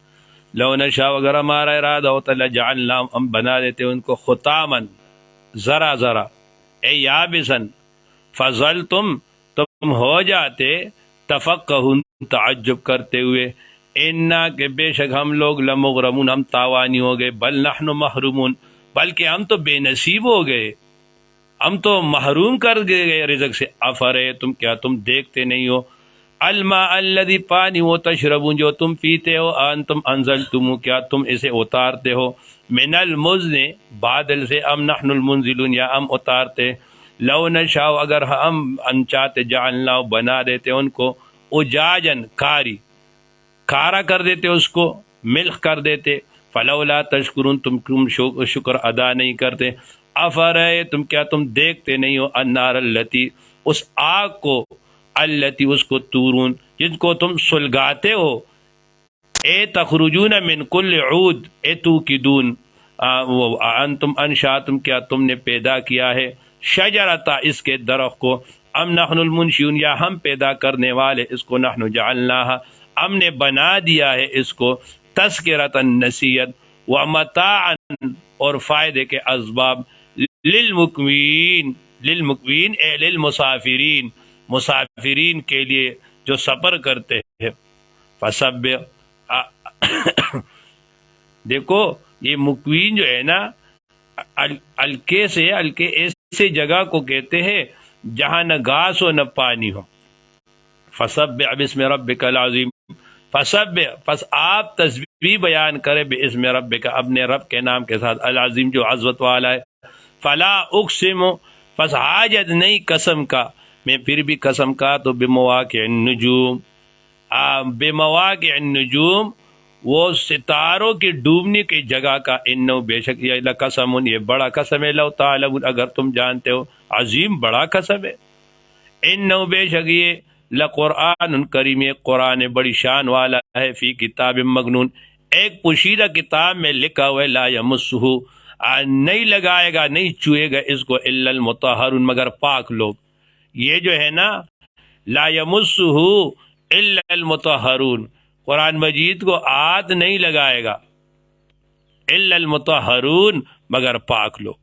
لو نشاء، اگر ہمارا ارادہ ہوتا، لجعلنا، ہم بنا دیتے ان کو، ختامن، ذرا ذرا، اے یابسن، فضلتم، تم ہو جاتے، تفقہون، تعجب کرتے ہوئے، انا، کہ بے شک ہم لوگ، لمغرمون، ہم تاوانی ہو گئے، بل نحن محرومون، بلکہ ہم تو بے نصیب ہو گئے، ہم تو محروم کر گئے رزق سے۔ افرے تم، کیا تم دیکھتے نہیں ہو، الماء الذی، پانی وہ، تشربون، جو تم پیتے ہو، انتم انزلتم، کیا تم اسے اتارتے ہو، من المزن، بادل سے، ام نحن المنزلون، یا ہم اتارتے، لو نشاء، اگر ہم انچاتے، جعلنا، بنا دیتے ان کو، اجاجن، کھارا کر دیتے اس کو، ملک کر دیتے، فلولا تشکرون، تم شکر ادا نہیں کرتے، افرے تم، کیا تم دیکھتے نہیں ہو، النار التی، اس آگ کو، التی، اس کو، تورون، جن کو تم سلگاتے ہو، اے تخرجون من کل عود، اے توقدون، انتم انشاتم، کیا تم نے پیدا کیا ہے، شجرتا، اس کے درخت کو، ام نحن المنشئون، یا ہم پیدا کرنے والے اس کو، نحن جعلناها، ہم نے بنا دیا ہے اس کو، تذکرۃ، نصیحت، ومتاعا، اور فائدے کے اسباب، للمقوین، للمقوین، اے للمسافرین، مسافرین کے لیے جو سفر کرتے ہیں، فسبح، دیکھو یہ مقوین جو ہے نا، الکے سے، الکے ایسے جگہ کو کہتے ہیں جہاں نہ گھاس ہو نہ پانی ہو، فسبح باسم ربک العظیم، فسبح، پس آپ تسبیح بیان کرے، باسم ربک، اپنے رب کے نام کے ساتھ، العظیم، جو عظمت والا ہے، فلا اقسم، پس حاجت نہیں قسم کا، میں پھر بھی قسم کا تو، بمواقع النجوم، بمواقع النجوم، وہ ستاروں کی ڈوبنے کی جگہ کا، انہو، بے شک، یہ لقسم، یہ بڑا قسم ہے، لو تعلمون، اگر تم جانتے ہو، عظیم، بڑا قسم ہے، انہو، بے شک، یہ لقرآن کریم، یہ قرآن بڑی شان والا ہے، فی کتاب مکنون، ایک پوشیدہ کتاب میں لکھا ہوا ہے، لا یمسہ، نہیں لگائے گا، نہیں چوئے گا اس کو، الا المطہرون، مگر پاک لوگ، یہ جو ہے نا، لا یمسہ الا المطہرون، قرآن مجید کو ہاتھ نہیں لگائے گا، الا المطہرون، مگر پاک لوگ۔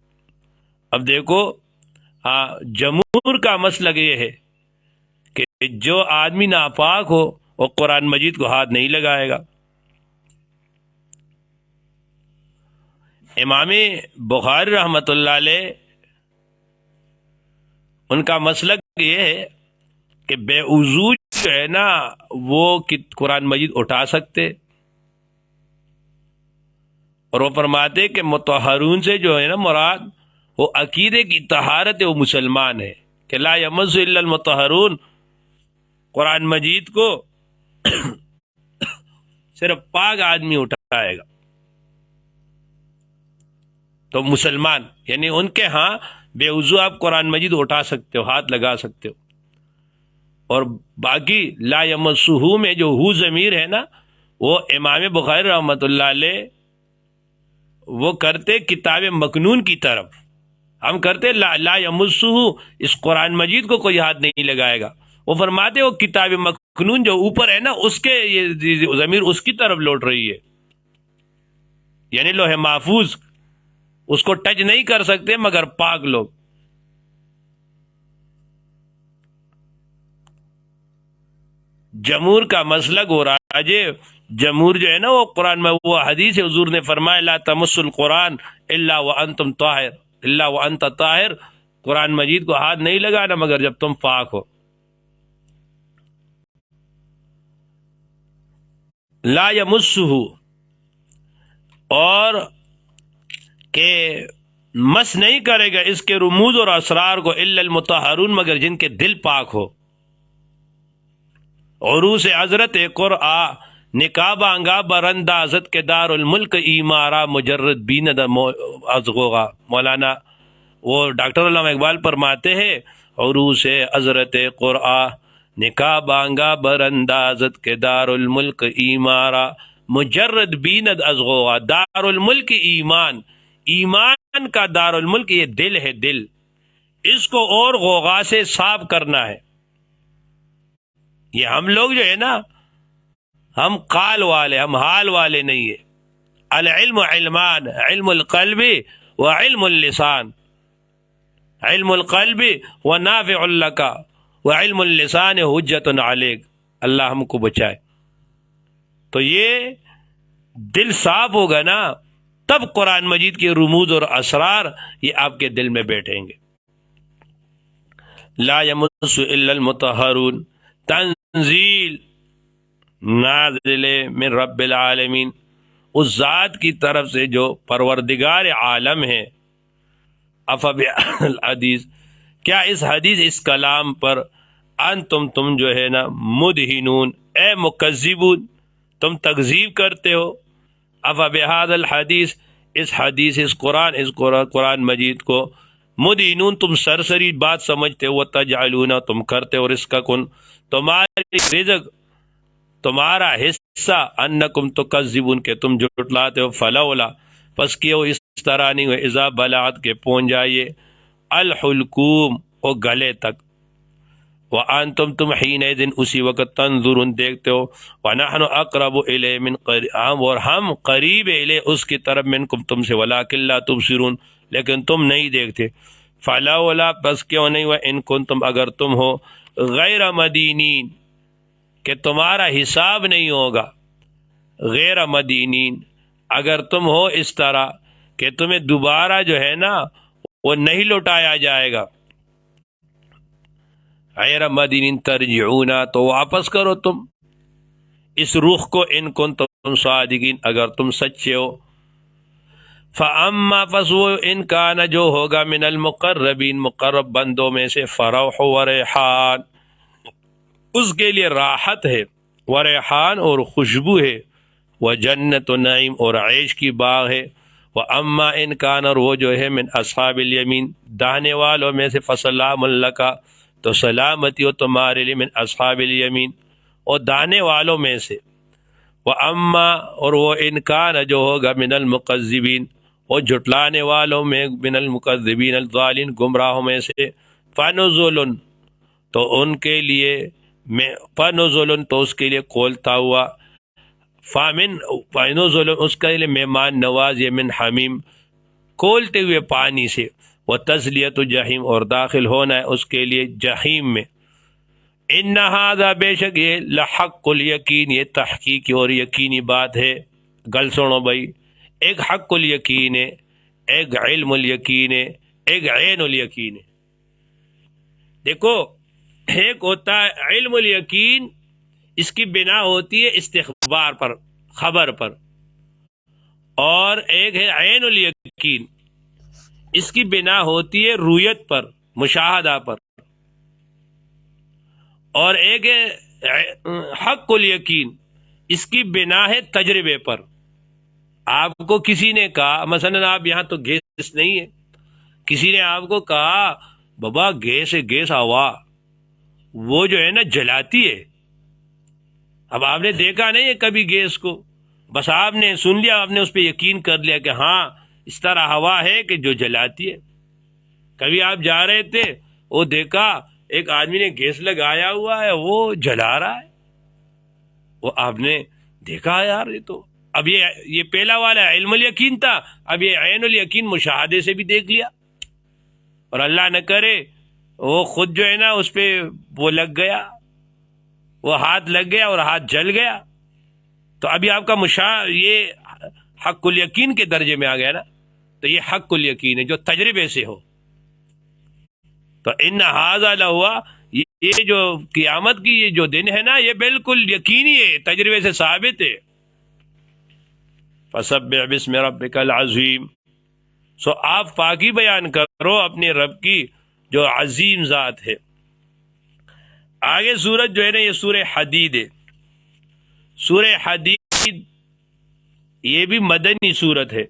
اب دیکھو، جمہور کا مسلک یہ ہے کہ جو آدمی ناپاک ہو وہ قرآن مجید کو ہاتھ نہیں لگائے گا۔ امام بخاری رحمۃ اللہ علیہ، ان کا مسلک یہ ہے کہ بے وضو جو ہے نا وہ قرآن مجید اٹھا سکتے، اور وہ فرماتے کہ مطہرون سے جو ہے نا مراد وہ عقیدے کی طہارت ہے، وہ مسلمان ہے، کہ لا یمس الا المطہرون، قرآن مجید کو صرف پاک آدمی اٹھائے گا۔ تو مسلمان یعنی ان کے ہاں بے وضو آپ قرآن مجید اٹھا سکتے ہو، ہاتھ لگا سکتے ہو. اور باقی لا یمسہ میں جو ہو ضمیر ہے نا، وہ امام بخاری رحمۃ اللہ علیہ وہ کرتے کتاب مکنون کی طرف، ہم کرتے لا یمسہ، اس قرآن مجید کو کوئی ہاتھ نہیں لگائے گا. وہ فرماتے وہ کتاب مکنون جو اوپر ہے نا، اس کے یہ ضمیر اس کی طرف لوٹ رہی ہے، یعنی لوح محفوظ اس کو ٹچ نہیں کر سکتے مگر پاک لوگ. جمہور کا مسلک ہو رہا ہے، جمہور جو ہے نا وہ قرآن میں وہ حدیث ہے، حضور نے فرمایا لا تمس القرآن الا وانتم طاہر، الا وانت طاہر، قرآن مجید کو ہاتھ نہیں لگانا مگر جب تم پاک ہو. لا یمسہ، اور کہ مس نہیں کرے گا اس کے رموز اور اسرار کو الا المطہرون، مگر جن کے دل پاک ہو. عروس حضرت قرآ نکاب انگا براندازت کے دار الملک ایمارا مجرد بیند ازغوغا. مولانا وہ ڈاکٹر علامہ اقبال فرماتے ہیں عروس حضرت قرآ نکاب انگا براندازت کے دار الملک ایمارا مجرد بیند ازغوغا. دار الملک ایمان، ایمان کا دار الملک یہ دل ہے، دل، اس کو اور غوغا سے صاف کرنا ہے. یہ ہم لوگ جو ہے نا، ہم قال والے، ہم حال والے نہیں ہے. العلم علمان، علم القلب و علم اللسان، علم القلب و نافع لک و علم اللسان حجت علیک. اللہ ہم کو بچائے. تو یہ دل صاف ہوگا نا، تب قرآن مجید کے رموز اور اسرار یہ آپ کے دل میں بیٹھیں گے. لا یمس الا المطہرون، تنزیل نازل من رب العالمین، اس ذات کی طرف سے جو پروردگار عالم ہے. الحدیث، کیا اس حدیث، اس کلام پر تم جو ہے نا مدہنون، اے مکذبون، تم تکذیب کرتے ہو. بہذا الحدیث، اس حدیث، اس قرآن مجید کو مدہنون، تم سرسری بات سمجھتے ہو. تجعلون، تم کرتے ہو رزقکم، تمہاری رزق، تمہارا حصہ، انکم تکذبون، کہ تم جھٹلاتے ہو. فلولا، پس کیوں اس طرح نہیں ہو، اذا بلعت، کے پہنچ جائیے، الحلقوم، او گلے تک، وانتم، تم حینئذ، اسی وقت، تنظرون، دیکھتے ہو. ونحن اقرب الیہ من قریب، اور ہم قریب الیہ، اس کی طرف، منکم، تم سے، ولکن لا تبصرون، لیکن تم نہیں دیکھتے. فلولا، پس کیوں نہیں ہوا، ان کنتم، اگر تم ہو، غیر مدینین، کہ تمہارا حساب نہیں ہوگا، غیر مدینین، اگر تم ہو اس طرح کہ تمہیں دوبارہ جو ہے نا وہ نہیں لوٹایا جائے گا. غیر مدینین ترجعونا، تو واپس کرو تم اس رخ کو، ان کنتم صادقین، اگر تم سچے ہو. فاما، پس وہ، ان کان، جو ہوگا، من المقربین، مقرب بندوں میں سے، فروح و ریحان، اس کے لیے راحت ہے، و ریحان، اور خوشبو ہے، و جنت و نعیم، اور عیش کی باغ ہے. واما ان کان، اور وہ جو ہے، من اصحاب الیمین، داہنے والوں میں سے، فسلام لک، تو سلامتی ہو تمہارے لیے، من اصحاب الیمین، اور داہنے والوں میں سے. واما، اور وہ ان کان، جو ہوگا، من المکذبین، اور جھٹلانے والوں میں، من المکذبین الضالین، گمراہوں میں سے. فنزل، تو ان کے لیے، فنزل، تو اس کے لیے کھولتا ہوا، فنزل، اس کے لیے مہمان نواز، من حمیم، کھولتے ہوئے پانی سے. وتصلیت جہیم، اور داخل ہونا ہے اس کے لیے جہیم میں. ان ھذا، بے شک یہ، لحق الیقین، یہ تحقیقی اور یقینی بات ہے. گل سنو بھائی، ایک حق الیقین ہے، ایک علم الیقین ہے، ایک عین الیقین ہے. دیکھو، ایک ہوتا ہے علم الیقین، اس کی بنا ہوتی ہے استخبار پر، خبر پر. اور ایک ہے عین الیقین، اس کی بنا ہوتی ہے رویت پر، مشاہدہ پر. اور ایک ہے حق الیقین، اس کی بنا ہے تجربے پر. آپ کو کسی نے کہا مثلا آپ یہاں تو گیس نہیں ہے، کسی نے آپ کو کہا بابا گیس ہے، گیس ہوا وہ جو ہے نا جلاتی ہے. اب آپ نے دیکھا نہیں ہے کبھی گیس کو، بس آپ نے سن لیا، آپ نے اس پہ یقین کر لیا کہ ہاں اس طرح ہوا ہے کہ جو جلاتی ہے. کبھی آپ جا رہے تھے، وہ دیکھا ایک آدمی نے گیس لگایا ہوا ہے، وہ جلا رہا ہے، وہ آپ نے دیکھا یار یہ تو. اب یہ پہلا والا علم الیقین تھا، اب یہ عین الیقین مشاہدے سے بھی دیکھ لیا، اور اللہ نہ کرے وہ خود جو ہے نا اس پہ وہ لگ گیا، وہ ہاتھ لگ گیا اور ہاتھ جل گیا، تو ابھی آپ کا یہ حق الیقین کے درجے میں آ گیا نا. تو یہ حق الیقین ہے جو تجربے سے ہو. تو ان ھذا لہوا، یہ جو قیامت کی یہ جو دن ہے نا یہ بالکل یقینی ہے، تجربے سے ثابت ہے. فسبح بسم ربک العظیم، سو آپ پاکی بیان کرو اپنے رب کی جو عظیم ذات ہے. آگے سورت جو ہے نا یہ سورہ حدید ہے. سورہ حدید یہ بھی مدنی سورت ہے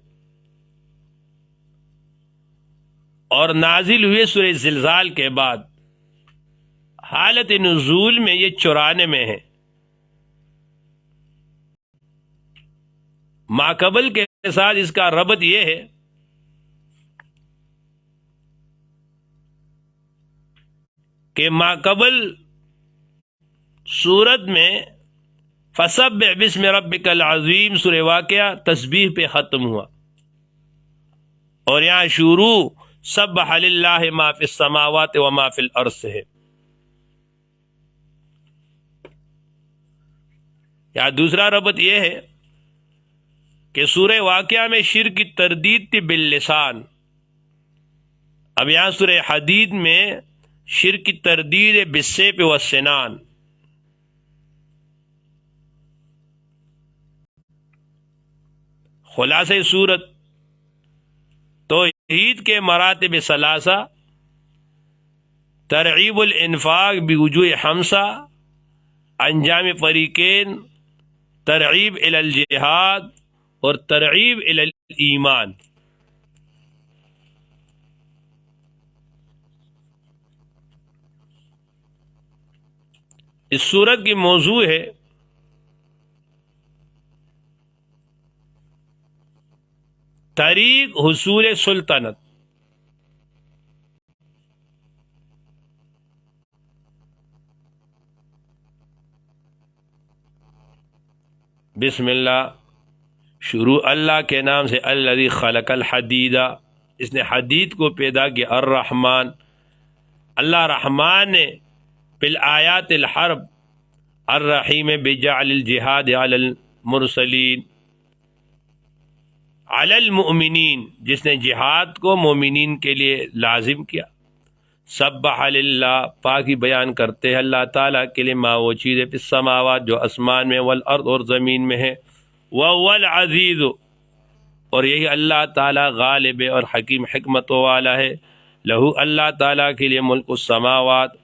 اور نازل ہوئے سورہ زلزال کے بعد. حالت نزول میں یہ 94 میں ہے. ماقبل کے ساتھ اس کا ربط یہ ہے کہ ماقبل سورت میں فسبح بسم ربک العظیم سورہ واقعہ تسبیح پہ ختم ہوا، اور یہاں شروع سبح للہ ما فی السماوات و ما فی الارض سے ہے. یا دوسرا ربط یہ ہے کہ سورہ واقعہ میں شرک کی تردید تھی باللسان، اب یہاں سورہ حدید میں شرک کی تردید ہے بالسیف والسنان. خلاصہ سورت توحید کے مراتب ثلاثہ، ترغیب الانفاق بوجوہ خمسہ، انجام فریقین، ترغیب الی الجہاد اور ترغیب الی الایمان. اس سورت کی موضوع ہے طریق حصول سلطنت. بسم اللہ، شروع اللہ کے نام سے، الذی خلق الحدید، اس نے حدید کو پیدا کیا. الرحمن، اللہ رحمان نے بالآیات الحرب، الرحیم بجعل الجہاد علی المرسلین، علی المؤمنین، جس نے جہاد کو مومنین کے لیے لازم کیا. سبح للہ، پاکی بیان کرتے ہیں اللہ تعالیٰ کے لیے، ما وہ چیزیں فی السماوات جو آسمان میں، والارض اور زمین میں ہے، وهو العزیز، اور یہی اللہ تعالیٰ غالب اور حکیم حکمت والا ہے. لہو، اللہ تعالیٰ کے لیے، ملک السماوات،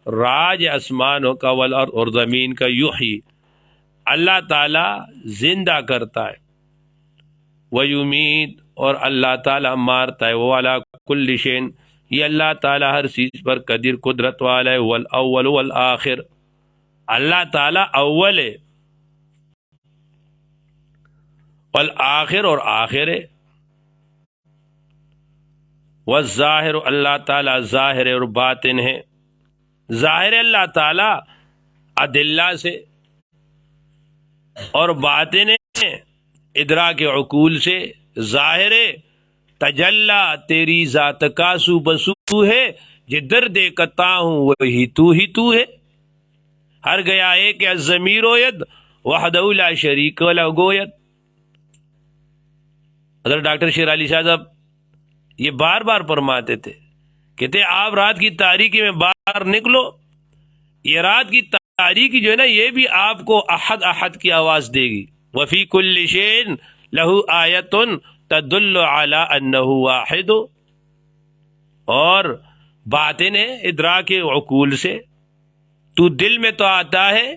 راج آسمانوں کا، والارض اور زمین کا. یحیی، اللہ تعالیٰ زندہ کرتا ہے، ویمیت، اور اللہ تعالیٰ مارتا ہے. وہ علی کل شیء، یہ اللہ تعالیٰ ہر چیز پر قدیر قدرت والا ہے. والاول والآخر، اللہ تعالیٰ اول ہے، والآخر اور آخر ہے. والظاہر، اللہ تعالیٰ ظاہر اور باطن ہے. ظاہر اللہ تعالیٰ ادلہ سے، اور باطن ادراک عقول سے. ظاہر تجلا تیری ذات کا سو بسو ہے، جدھر دیکھتا ہوں وہی تو ہے. ہر گیا ہے کہ الضمیر ید وحدہ لا شریک له گوید. حضرت ڈاکٹر شیر علی شاہ صاحب یہ بار بار فرماتے تھے، کہتے آپ رات کی تاریکی میں باہر نکلو، یہ رات کی تاریکی جو ہے نا یہ بھی آپ کو احد احد کی آواز دے گی. وفی کل شیء لہ آیۃ تدل علی انہ واحد، اور باطن ہے ادراک عقول سے. تو دل میں تو آتا ہے،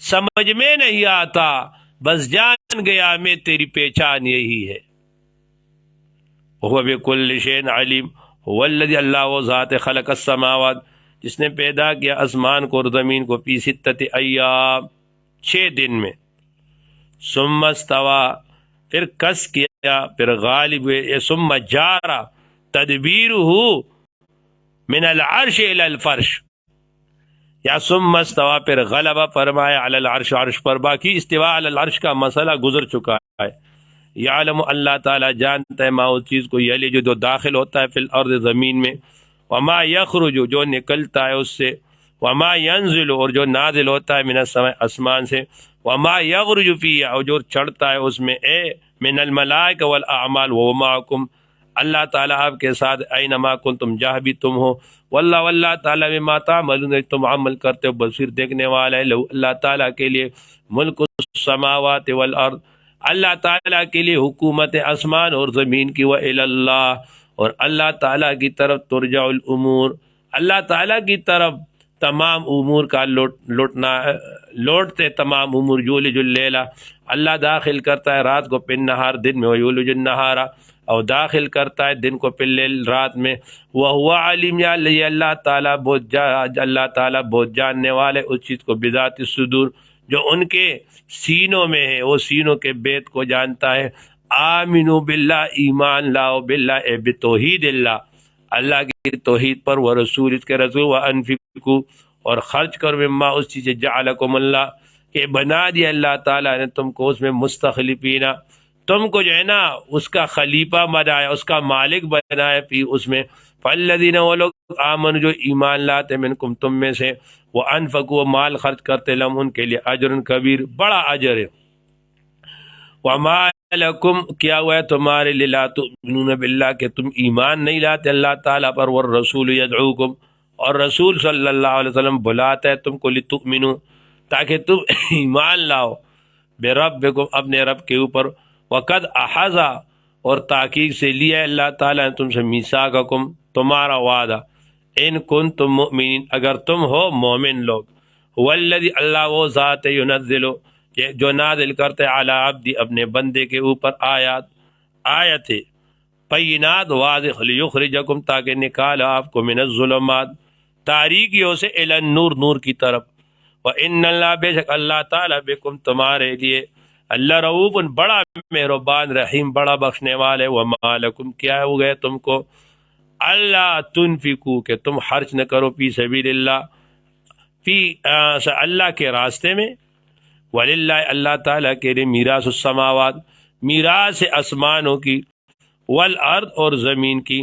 سمجھ میں نہیں آتا، بس جان گیا میں تیری پہچان یہی ہے۔ وہ بکل شیء علیم، هو الذی، اللہ وہ ذات خلق السماوات، جس نے پیدا کیا آسمان کو اور زمین کو، فی ستۃ ایام، 6 دن میں، ثم استوى، پھر کس کیا، پھر غالب ہوئے، ثم جارا تدبیرہ من العرش الی الفرش، یا ثم استوى پھر غلبہ فرمایا علی العرش، عرش پر۔ باقی استواء علی العرش کا مسئلہ گزر چکا ہے۔ یعلم، اللہ تعالیٰ جانتا ہے، ما اس چیز کو، یلی جو داخل ہوتا ہے، فی الارض زمین میں، وما یخرج جو نکلتا ہے اس سے، وما ینزل اور جو نازل ہوتا ہے، من السماء آسمان سے، وما یغرج فیہ اور جو چڑھتا ہے اس میں، اے من الملائکہ والاعمال وهو معکم، اللہ تعالیٰ آپ کے ساتھ، اینما کنتم جہاں بھی تم ہو، واللہ تعالیٰ بما تعملون، تم عمل کرتے ہو، بصیر دیکھنے والا ہے۔ لو، اللہ تعالیٰ کے لیے، ملک السماوات والارض، اللہ تعالیٰ کے لیے حکومت آسمان اور زمین کی، وإلی اللہ، اور اللہ تعالیٰ کی طرف ترجع الامور، اللہ تعالیٰ کی طرف تمام امور کا لوٹتے تمام امور۔ یولج اللیل، اللہ داخل کرتا ہے رات کو، پن نہار دن میں، ویولج النہار اور داخل کرتا ہے دن کو، پن لیل رات میں، وہو علیم، یا اللہ تعالیٰ بہت جاننے والے اس چیز کو، بذات الصدور، جو ان کے سینوں میں ہے، وہ سینوں کے بیت کو جانتا ہے۔ آمنو باللہ، ایمان لاؤ، باللہ اے بتوحید اللہ، اللہ کی توحید پر، وہ رسول، اس کے رسول، وانفقوا اور خرچ کرو، مما اس چیز جعلکم اللہ کہ بنا دیا اللہ تعالیٰ نے تم کو اس میں، مستخلفین، تم کو جو ہے نا اس کا خلیفہ بنایا، اس کا مالک بنایا، فی اس میں، فالذین، وہ لوگ، آمن جو ایمان لاتے، منکم تم میں سے، وہ انفقوا مال خرچ کرتے، لم ان کے لیے، اجر کبیر، بڑا اجر ہے۔ وما لکم، کیا ہوا ہے تمہارے لیے، لا تؤمنون باللہ کہ تم ایمان نہیں لاتے اللہ تعالیٰ پر، والرسول یدعوکم، اور رسول صلی اللہ علیہ وسلم بلاتا ہے تم کو، لتؤمنوا تاکہ تم ایمان لاؤ، بربکم اپنے رب کے اوپر، وقد احاظ اور تحقیق سے لیا اللہ تعالیٰ نے تم سے، میثاقکم تمہارا وعدہ، ان کنتم مؤمنین اگر تم ہو مومن لوگ، والذی، اللہ وہ ذات ینزل جو نازل کرتے، علی عبدی اپنے بندے کے اوپر، آیت بینات واضح، لیخرجکم تاکہ نکال آپ کو، من الظلمات تاریکیوں سے، الی النور نور کی طرف، وان اللہ بے شک اللہ تعالیٰ، بکم تمہارے لیے، اللہ رؤوف بڑا مہربان، رحیم بڑا بخشنے والے۔ وما لکم، کیا ہو گئے تم کو، اللہ تنفقوا کہ تم خرچ نہ کرو، فی سبیل اللہ، فی اللہ کے راستے میں، وللہ اللہ تعالیٰ کے لیے، میراث السماوات میراث آسمانوں کی، والارض اور زمین کی،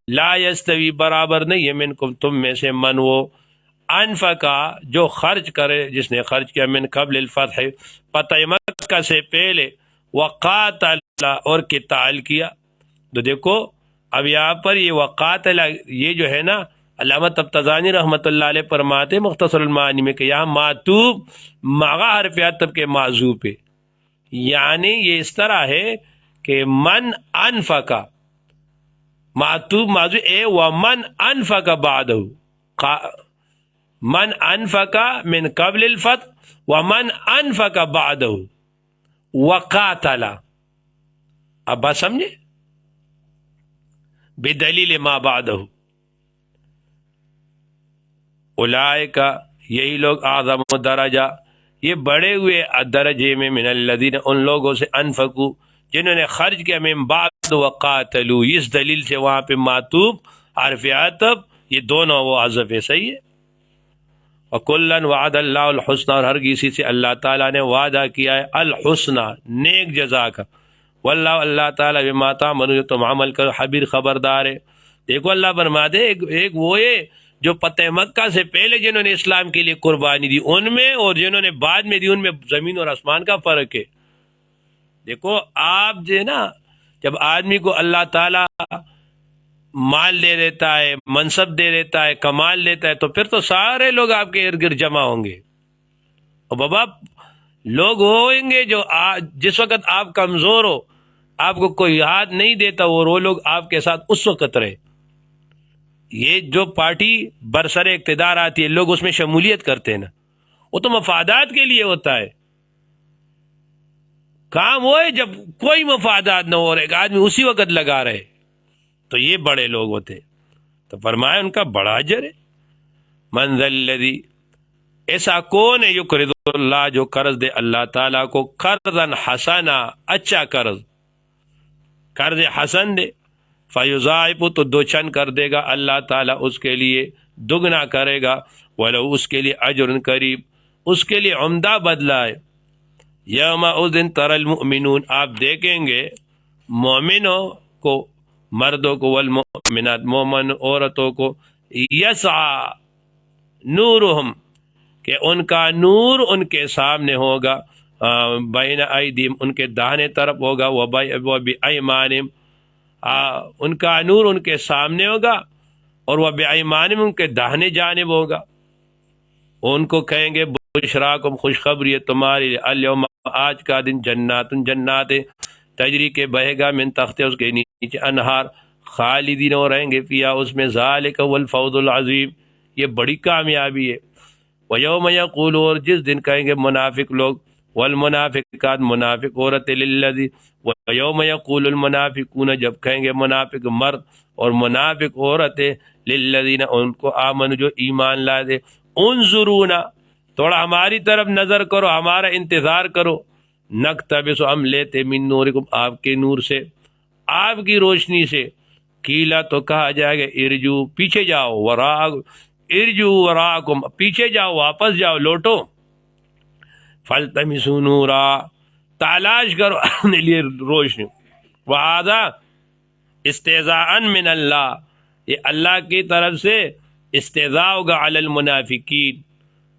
لا یستوی برابر نہیں ہے، منکم تم میں سے، من وہ، انفقا جو خرچ کرے، جس نے خرچ کیا، من قبل الفتح فتح مکہ سے پہلے، وقاتل اور قتال کیا۔ تو دیکھو اب یہاں پر یہ وقاتل، یہ جو ہے نا، علامہ تبتزانی رحمۃ اللہ علیہ فرماتے مختصر المعانی میں کہ یہاں معطوب مغا حرف عطف کے معذوف ہے، یعنی یہ اس طرح ہے کہ من انفقا، معطوب معذوف، اے ومن انفق بعدہ، من انفقا من قبل الفتح ومن انفق بعدہ وقاتل، اب بات سمجھے، بدلیل ما بعدہ، اولئک یہی لوگ، اعظم درجہ یہ بڑے ہوئے درجے میں، من الذین ان لوگوں سے، انفقوا جنہوں نے خرچ کیا، من بعد وقاتلوا، اس دلیل سے وہاں پہ معطوب حرف عطف یہ دونوں وہ حذف ہے، صحیح ہے۔ وَكُلًّا وَعَدَ اللَّهُ الْحُسْنَى، اور ہر کسی سے اللہ تعالیٰ نے وعدہ کیا ہے الحسنہ، نیک جزا کا، واللہ اللہ تعالیٰ بما تعملون تم عمل کرو، خبیر خبردار ہے۔ دیکھو اللہ فرماتے ایک وہ ہے جو فتح مکہ سے پہلے جنہوں نے اسلام کے لیے قربانی دی ان میں، اور جنہوں نے بعد میں دی ان میں زمین اور آسمان کا فرق ہے۔ دیکھو آپ جو ہے نا، جب آدمی کو اللہ تعالیٰ مال دے دیتا ہے، منصب دے دیتا ہے، کمال دیتا ہے، تو پھر تو سارے لوگ آپ کے ارد گرد جمع ہوں گے، اور بابا لوگ ہوئیں گے جو جس وقت آپ کمزور ہو، آپ کو کوئی ہاتھ نہیں دیتا، اور وہ لوگ آپ کے ساتھ اس وقت رہے۔ یہ جو پارٹی برسر اقتدار آتی ہے، لوگ اس میں شمولیت کرتے ہیں نا، وہ تو مفادات کے لیے ہوتا ہے۔ کام وہ ہے جب کوئی مفادات نہ ہو رہے، ایک آدمی اسی وقت لگا رہے، تو یہ بڑے لوگ ہوتے۔ تو فرمایا ان کا بڑا اجر ہے۔ من ذا الذی، ایسا کون ہے یقرض اللہ، جو قرض دے اللہ تعالیٰ کو قرضا حسنا، اچھا قرض، قرض حسن دے، فیضاعف، تو دو چند کر دے گا اللہ تعالیٰ اس کے لیے، دگنا کرے گا، ولو، اس کے لیے اجر قریب، اس کے لیے عمدہ بدلہ ہے۔ یوم اذن تری المؤمنون، آپ دیکھیں گے مومنوں کو، مردوں کو، والمؤمنات، مومن عورتوں کو، یسعى نورہم، کہ ان کا نور ان کے سامنے ہوگا، بین ایدیم، ان کے داہنے طرف ہوگا، وبایمانہم، ان کا نور ان کے سامنے ہوگا، اور وبایمانہم، ان کے داہنے جانب ہوگا۔ ان کو کہیں گے بشراکم، خوشخبری ہے تمہاری، الیوم، آج کا دن، جنات، جنات تجری کے بہے گا، من تحت، اس کے نیچے، انہار، خالدین، اور رہیں گے فیہا، اس میں، ذالک هو الفوز العظیم، یہ بڑی کامیابی ہے۔ وَيَوْمَ يَقُولُ، اور جس دن کہیں گے منافق لوگ، والمنافقات، منافق عورتیں، للذی، وَيَوْمَ يَقُولُ الْمُنَافِقُونَ، جب کہیں گے منافق مرد اور منافق عورتیں، للذین، ان کو، آمنوا، جو ایمان لائے تھے، انظرونا، تھوڑا ہماری طرف نظر کرو، ہمارا انتظار کرو، نقتبس، ہم لیتے، من نورکم، آپ کے نور سے، آپ کی روشنی سے، قیلا، تو کہا جائے گا، ارجو، پیچھے جاؤ، ارجو وراکم، پیچھے جاؤ، واپس جاؤ، لوٹو، فالتمسوا نورا، تلاش کرو اپنے لیے روشنی، وہذا استہزاء من اللہ، یہ اللہ کی طرف سے استہزاء ہوگا، علی المنافقین،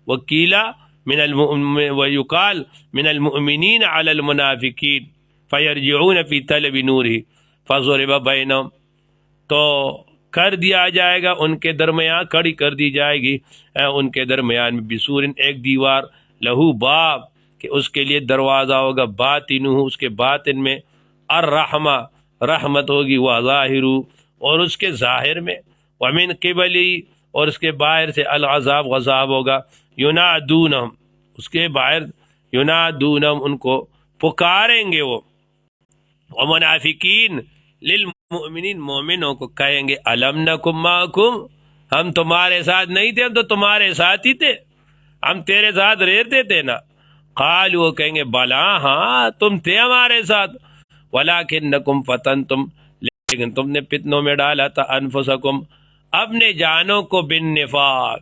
وکیلا ویقال من المؤمنین علی المنافقین، فیرجعون فی طلب نورہ، فضرب بینہم، تو کر دیا جائے گا ان کے درمیان، کڑی کر دی جائے گی ان کے درمیان میں، بسور، ایک دیوار، لہو باب، کہ اس کے لیے دروازہ ہوگا، باطنہ، اس کے باطن میں، الرحمہ، رحمت ہوگی، وظاہر، اور اس کے ظاہر میں، ومن قبلی، اور اس کے باہر سے، العذاب، عذاب ہوگا، ینادونہم، اس کے باہر، ینادونہم، ان کو پکاریں گے وہ، ومنافقین للمؤمنین، مومنوں کو کہیں گے، الم نکم معکم، ہم تمہارے ساتھ نہیں تھے، ہم تو تمہارے ساتھ ہی تھے، ہم تیرے ساتھ رہتے تھے نا، قالوا، وہ کہیں گے، بلا، ہاں تم تھے ہمارے ساتھ، ولکنکم فتنتم، لیکن تم نے فتنوں میں ڈالا تھا، انفسکم، اپنے جانوں کو، بالنفاق،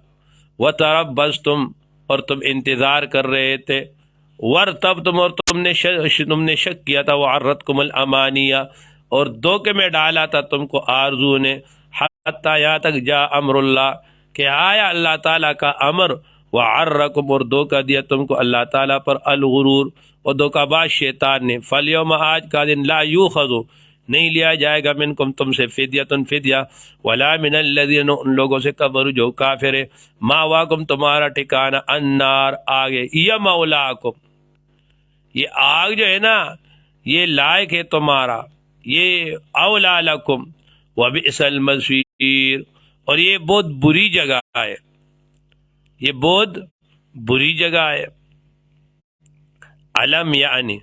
وتربصتم، اور تم انتظار کر رہے تھے، وارتبتم، اور تم نے شک کیا تھا، وعرتکم الامانیہ، اور دھوکے میں ڈالا تھا تم کو آرزو نے، حتی، یہاں تک، جاء امر اللہ، کہ آیا اللہ تعالیٰ کا امر، وعرکم، اور دھوکہ دیا تم کو اللہ تعالیٰ پر، الغرور، اور دھوکہ باز شیطان نے، فالیوم، آج کا دن، لا یوخذ، نہیں لیا جائے گا، منکم، تم سے، فدیۃ، فدیہ، ولا من الذین، ان لوگوں سے، کفروا، جو کافر ہے، ماواکم، تمہارا ٹھکانہ، النار، آگے، یہ مولاکم، یہ آگ جو ہے نا، یہ لائق ہے تمہارا، یہ اولا لکم، وبئس المصیر، اور یہ بہت بری جگہ ہے، یہ بہت بری جگہ ہے۔ علم یعنی،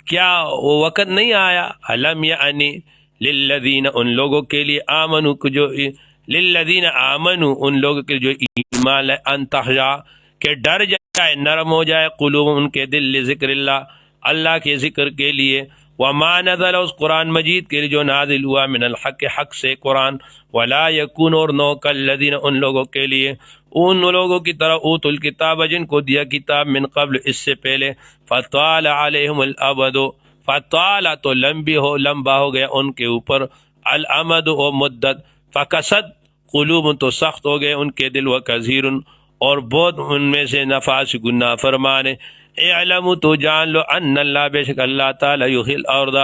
کیا وہ وقت نہیں آیا، علم یعنی، للذین، ان لوگوں کے لیے، آمنو، جو، للذین آمنو، ان لوگوں کے جو ایمان لائے، ان تخشع، کہ ڈر جائے، نرم ہو جائے، قلوب، ان کے دل، لذکر اللہ، اللہ کے ذکر کے لیے، وما نزل، اس قرآن مجید کے لیے جو نازل ہوا، من الحق، حق سے قرآن، ولا یکون، اور نو، کالذین، ان لوگوں کے لیے، ان لوگوں کی طرح، اوت الکتاب، جن کو دیا کتاب، من قبل، اس سے پہلے، فطال علیہم الامد، فطال، تو لمبا ہو گیا ان کے اوپر، الامد، و مدت، فکست قلوب، تو سخت ہو گئے ان کے دل، وکثیر، اور بہت ان میں سے، نفاس، گناہ فرمانے، اعلم، تو جان لو، ان اللہ، بے شک اللہ تعالیٰ، یحیی الارض،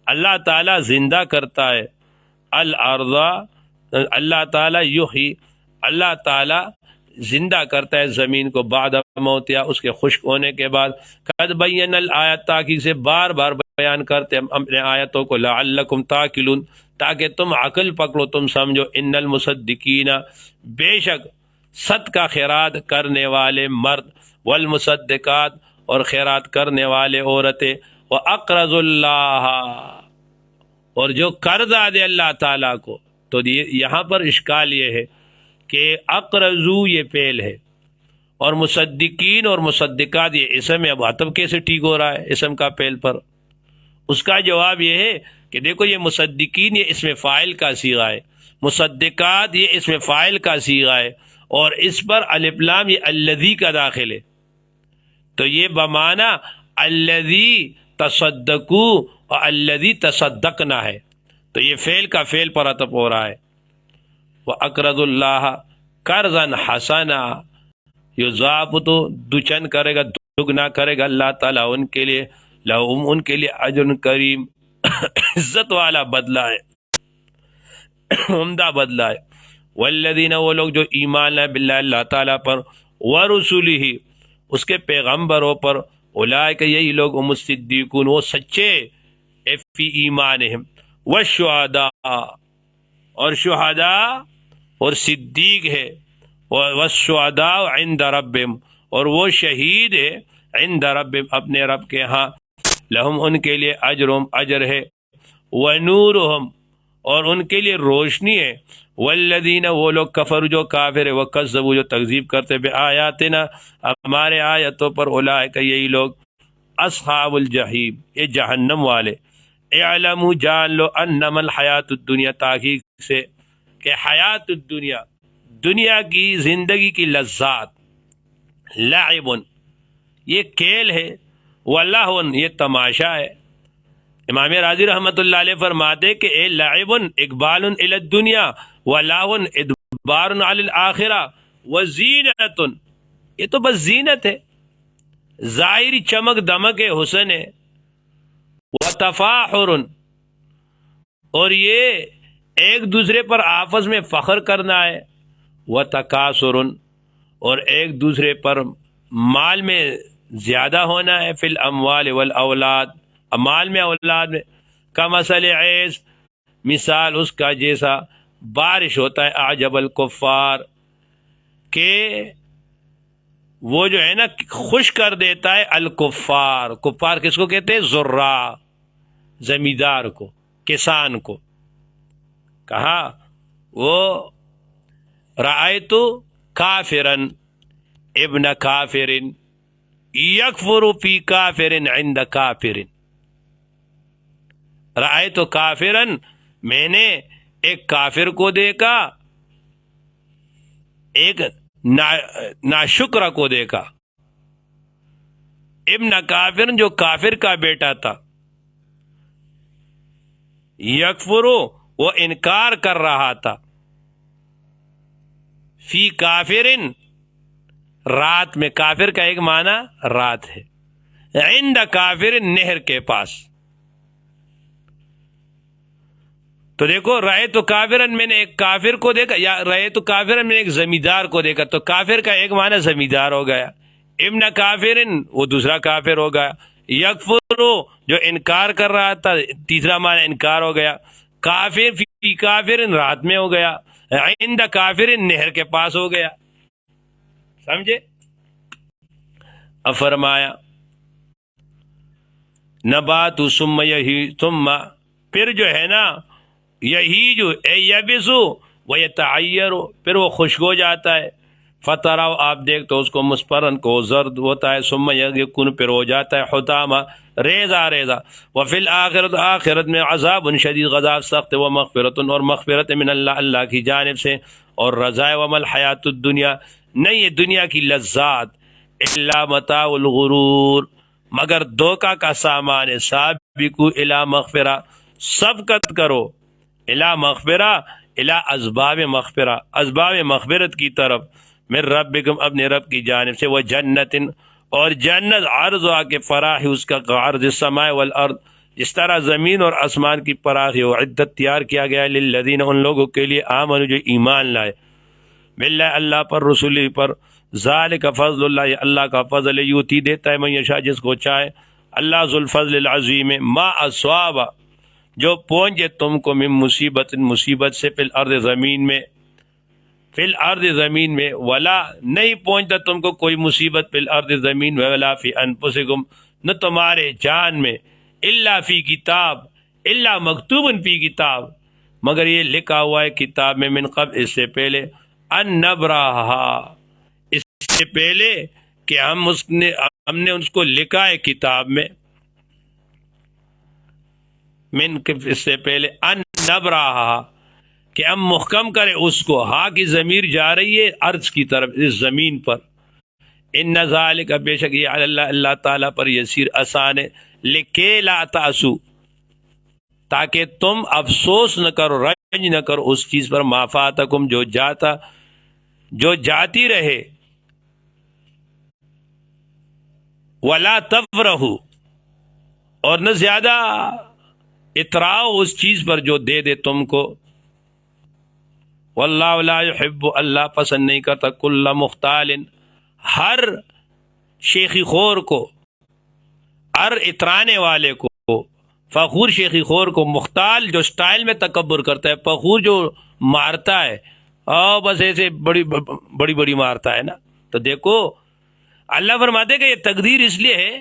اللہ تعالیٰ زندہ کرتا ہے، الارض، اللہ تعالیٰ، یحیی، اللہ تعالیٰ زندہ کرتا ہے زمین کو، بعد موتیا، اس کے خشک ہونے کے بعد، قد بین الآیات، تاکہ سے بار بار بیان کرتے ہم اپنے آیتوں کو، لعلکم تاکلون، تاکہ تم عقل پکڑو، تم سمجھو، ان المصدقین، بے شک صدقہ خیرات کرنے والے مرد، والمصدقات، اور خیرات کرنے والے عورتیں، وَأَقْرَضُ اللَّهَ، اور جو قرضہ دے اللہ تعالیٰ کو. تو یہاں پر اشکال یہ ہے کہ اقرضو یہ فعل ہے اور مصدقین اور مصدقات یہ اسم ہے. اب عطف کیسے ٹھیک ہو رہا ہے اسم کا فعل پر؟ اس کا جواب یہ ہے کہ دیکھو یہ مصدقین یہ اسم فاعل کا صیغہ ہے، مصدقات یہ اسم فاعل کا صیغہ ہے، اور اس پر الف لام یہ الذی کا داخل ہے، تو یہ بمعنی الذی تصدقوا اور الذی تصدقنا ہے، تو یہ فعل کا فعل پر عطف ہو رہا ہے. وَأَقْرَضُ اللَّهَ قَرْضًا حَسَنًا، یضاعف تو دوچن کرے گا، دگنا کرے گا اللہ تعالیٰ ان کے لیے، لہم ان کے لیے اجر کریم، عزت والا بدلہ ہے، عمدہ بدلہ ہے. والذین، وہ لوگ جو ایمان لائے باللہ اللہ تعالیٰ پر، ورسولہ اس کے پیغمبروں پر، اولئک یہی لوگ هم الصدیقون وہ سچے فی ایمانہم، والشہداء اور شہداء اور صدیق ہے، والشہداء عند ربہم اور وہ شہید ہے عند ربہم اپنے رب کے ہاں، لہم ان کے لیے اجرہم اجر ہے، ونورہم اور ان کے لیے روشنی ہے، والذین وہ لوگ کفر جو کافر ہے، وکذبوا جو تکذیب کرتے بآیاتنا ہمارے آیتوں پر، اولئک یہی لوگ اصحاب الجحیم یہ جہنم والے. اعلموا جان لو انما الحیات الدنیا، تحقیق سے کہ حیات الدنیا دنیا کی زندگی کی لذات، لعب یہ کھیل ہے، ولہو یہ تماشا ہے. امام راضی رحمۃ اللہ علیہ فرماتے کہ اے لعب اقبال الی الدنیا ولہو ادبار علی الآخرہ وزینۃ، یہ تو بس زینت ہے، ظاہری چمک دمک حسن ہے، وتفاخر اور یہ ایک دوسرے پر آپس میں فخر کرنا ہے، وتکاثر اور ایک دوسرے پر مال میں زیادہ ہونا ہے، فی الاموال والاولاد مال میں اولاد میں، کمثل عیس مثال اس کا جیسا بارش ہوتا ہے، اعجب الکفار کہ وہ جو ہے نا خوش کر دیتا ہے الکفار. کفار کس کو کہتے ہیں؟ زراع زمیندار کو، کسان کو. کہا وہ رأیت کافرا ابن کافر یکفر فی کافر عند کافر، رأیت کافرا میں نے ایک کافر کو دیکھا، ایک ناشکر کو دیکھا، ابن کافر جو کافر کا بیٹا تھا، یکفرو وہ انکار کر رہا تھا، فی کافرن رات میں، کافر کا ایک معنی رات ہے، عند کافر نہر کے پاس. تو دیکھو رہے تو کافرن میں نے ایک کافر کو دیکھا، یا رہے تو کافرن میں نے ایک زمیندار کو دیکھا، تو کافر کا ایک معنی زمیندار ہو گیا، ابن کافرن وہ دوسرا کافر ہو گیا، یکفرو جو انکار کر رہا تھا تیسرا معنی انکار ہو گیا، کافر فی کافرن رات میں ہو گیا، عند کافرن نہر کے پاس ہو گیا. سمجھے؟ اب فرمایا نبات ثم یہی، ثم پھر جو ہے نا یہی جو اے یبسو وہ یتعیر پھر وہ خشک ہو جاتا ہے، فتراو آپ دیکھ تو اس کو مسپرن کو زرد ہوتا ہے، ثم یکن پھر ہو جاتا ہے حطاما ریزا ریزا، وفی الآخرت آخرت میں عذاب شدید غذاب سخت، و مغفرت اور مغفرت من اللہ اللہ کی جانب سے، اور رضا وما الحیات الدنیا نہیں یہ دنیا کی لذات الا متاع الغرور مگر دھوکہ کا سامان ہے. سابقوا الی مغفرہ سبقت کرو، الی مغفرہ الی اسباب مغفرہ اسباب مغفرت کی طرف، من ربکم اپنے رب کی جانب سے، وہ جنت اور جنت عرضها کے فراخی اس کا عرض السماء والارض جس طرح زمین اور آسمان کی فراخی ہو، عدت تیار کیا گیا للذین ان لوگوں کے لیے آمنوا جو ایمان لائے، باللہ اللہ پر، رسولی پر، ذالک فضل اللہ یہ اللہ کا فضل ہے، یوتی دیتا ہے من یشاء جس کو چاہے، اللہ ذو الفضل العظیم. ما اصواب جو پہنچے تم کو من مصیبت مصیبت سے، فی الارض زمین میں، فی الارض زمین میں، ولا نہیں پہنچتا تم کو کوئی مصیبت فی الارض زمین میں، ولا فی انفسکم نہ تمہارے جان میں، الا فی کتاب الا مکتوب فی کتاب، مگر یہ لکھا ہوا ہے کتاب میں، من قبل اس سے پہلے، ان نبرہا اس سے پہلے کہ ہم نے اس کو لکھا ہے کتاب میں، من اس سے پہلے ان نبرہا کہ ہم محکم کرے اس کو، ہاں کی ضمیر جا رہی ہے ارض کی طرف، اس زمین پر، ان ذالک بے شک یہ اللہ اللہ تعالیٰ پر یسیر آسان ہے، لکھے لا تاسو تاکہ تم افسوس نہ کرو، رنج نہ کرو اس چیز پر، ما فاتکم جو جاتی رہے، ولا تفرحوا اور نہ زیادہ اتراؤ اس چیز پر جو دے دے تم کو، واللہ لا يحب اللہ پسند نہیں کرتا کل مختال ہر شیخی خور کو، ہر اترانے والے کو، فخور شیخی خور کو، مختال جو سٹائل میں تکبر کرتا ہے، فخور جو مارتا ہے اور بس ایسے بڑی بڑی مارتا ہے نا۔ تو دیکھو اللہ فرماتے کہ یہ تقدیر اس لیے ہے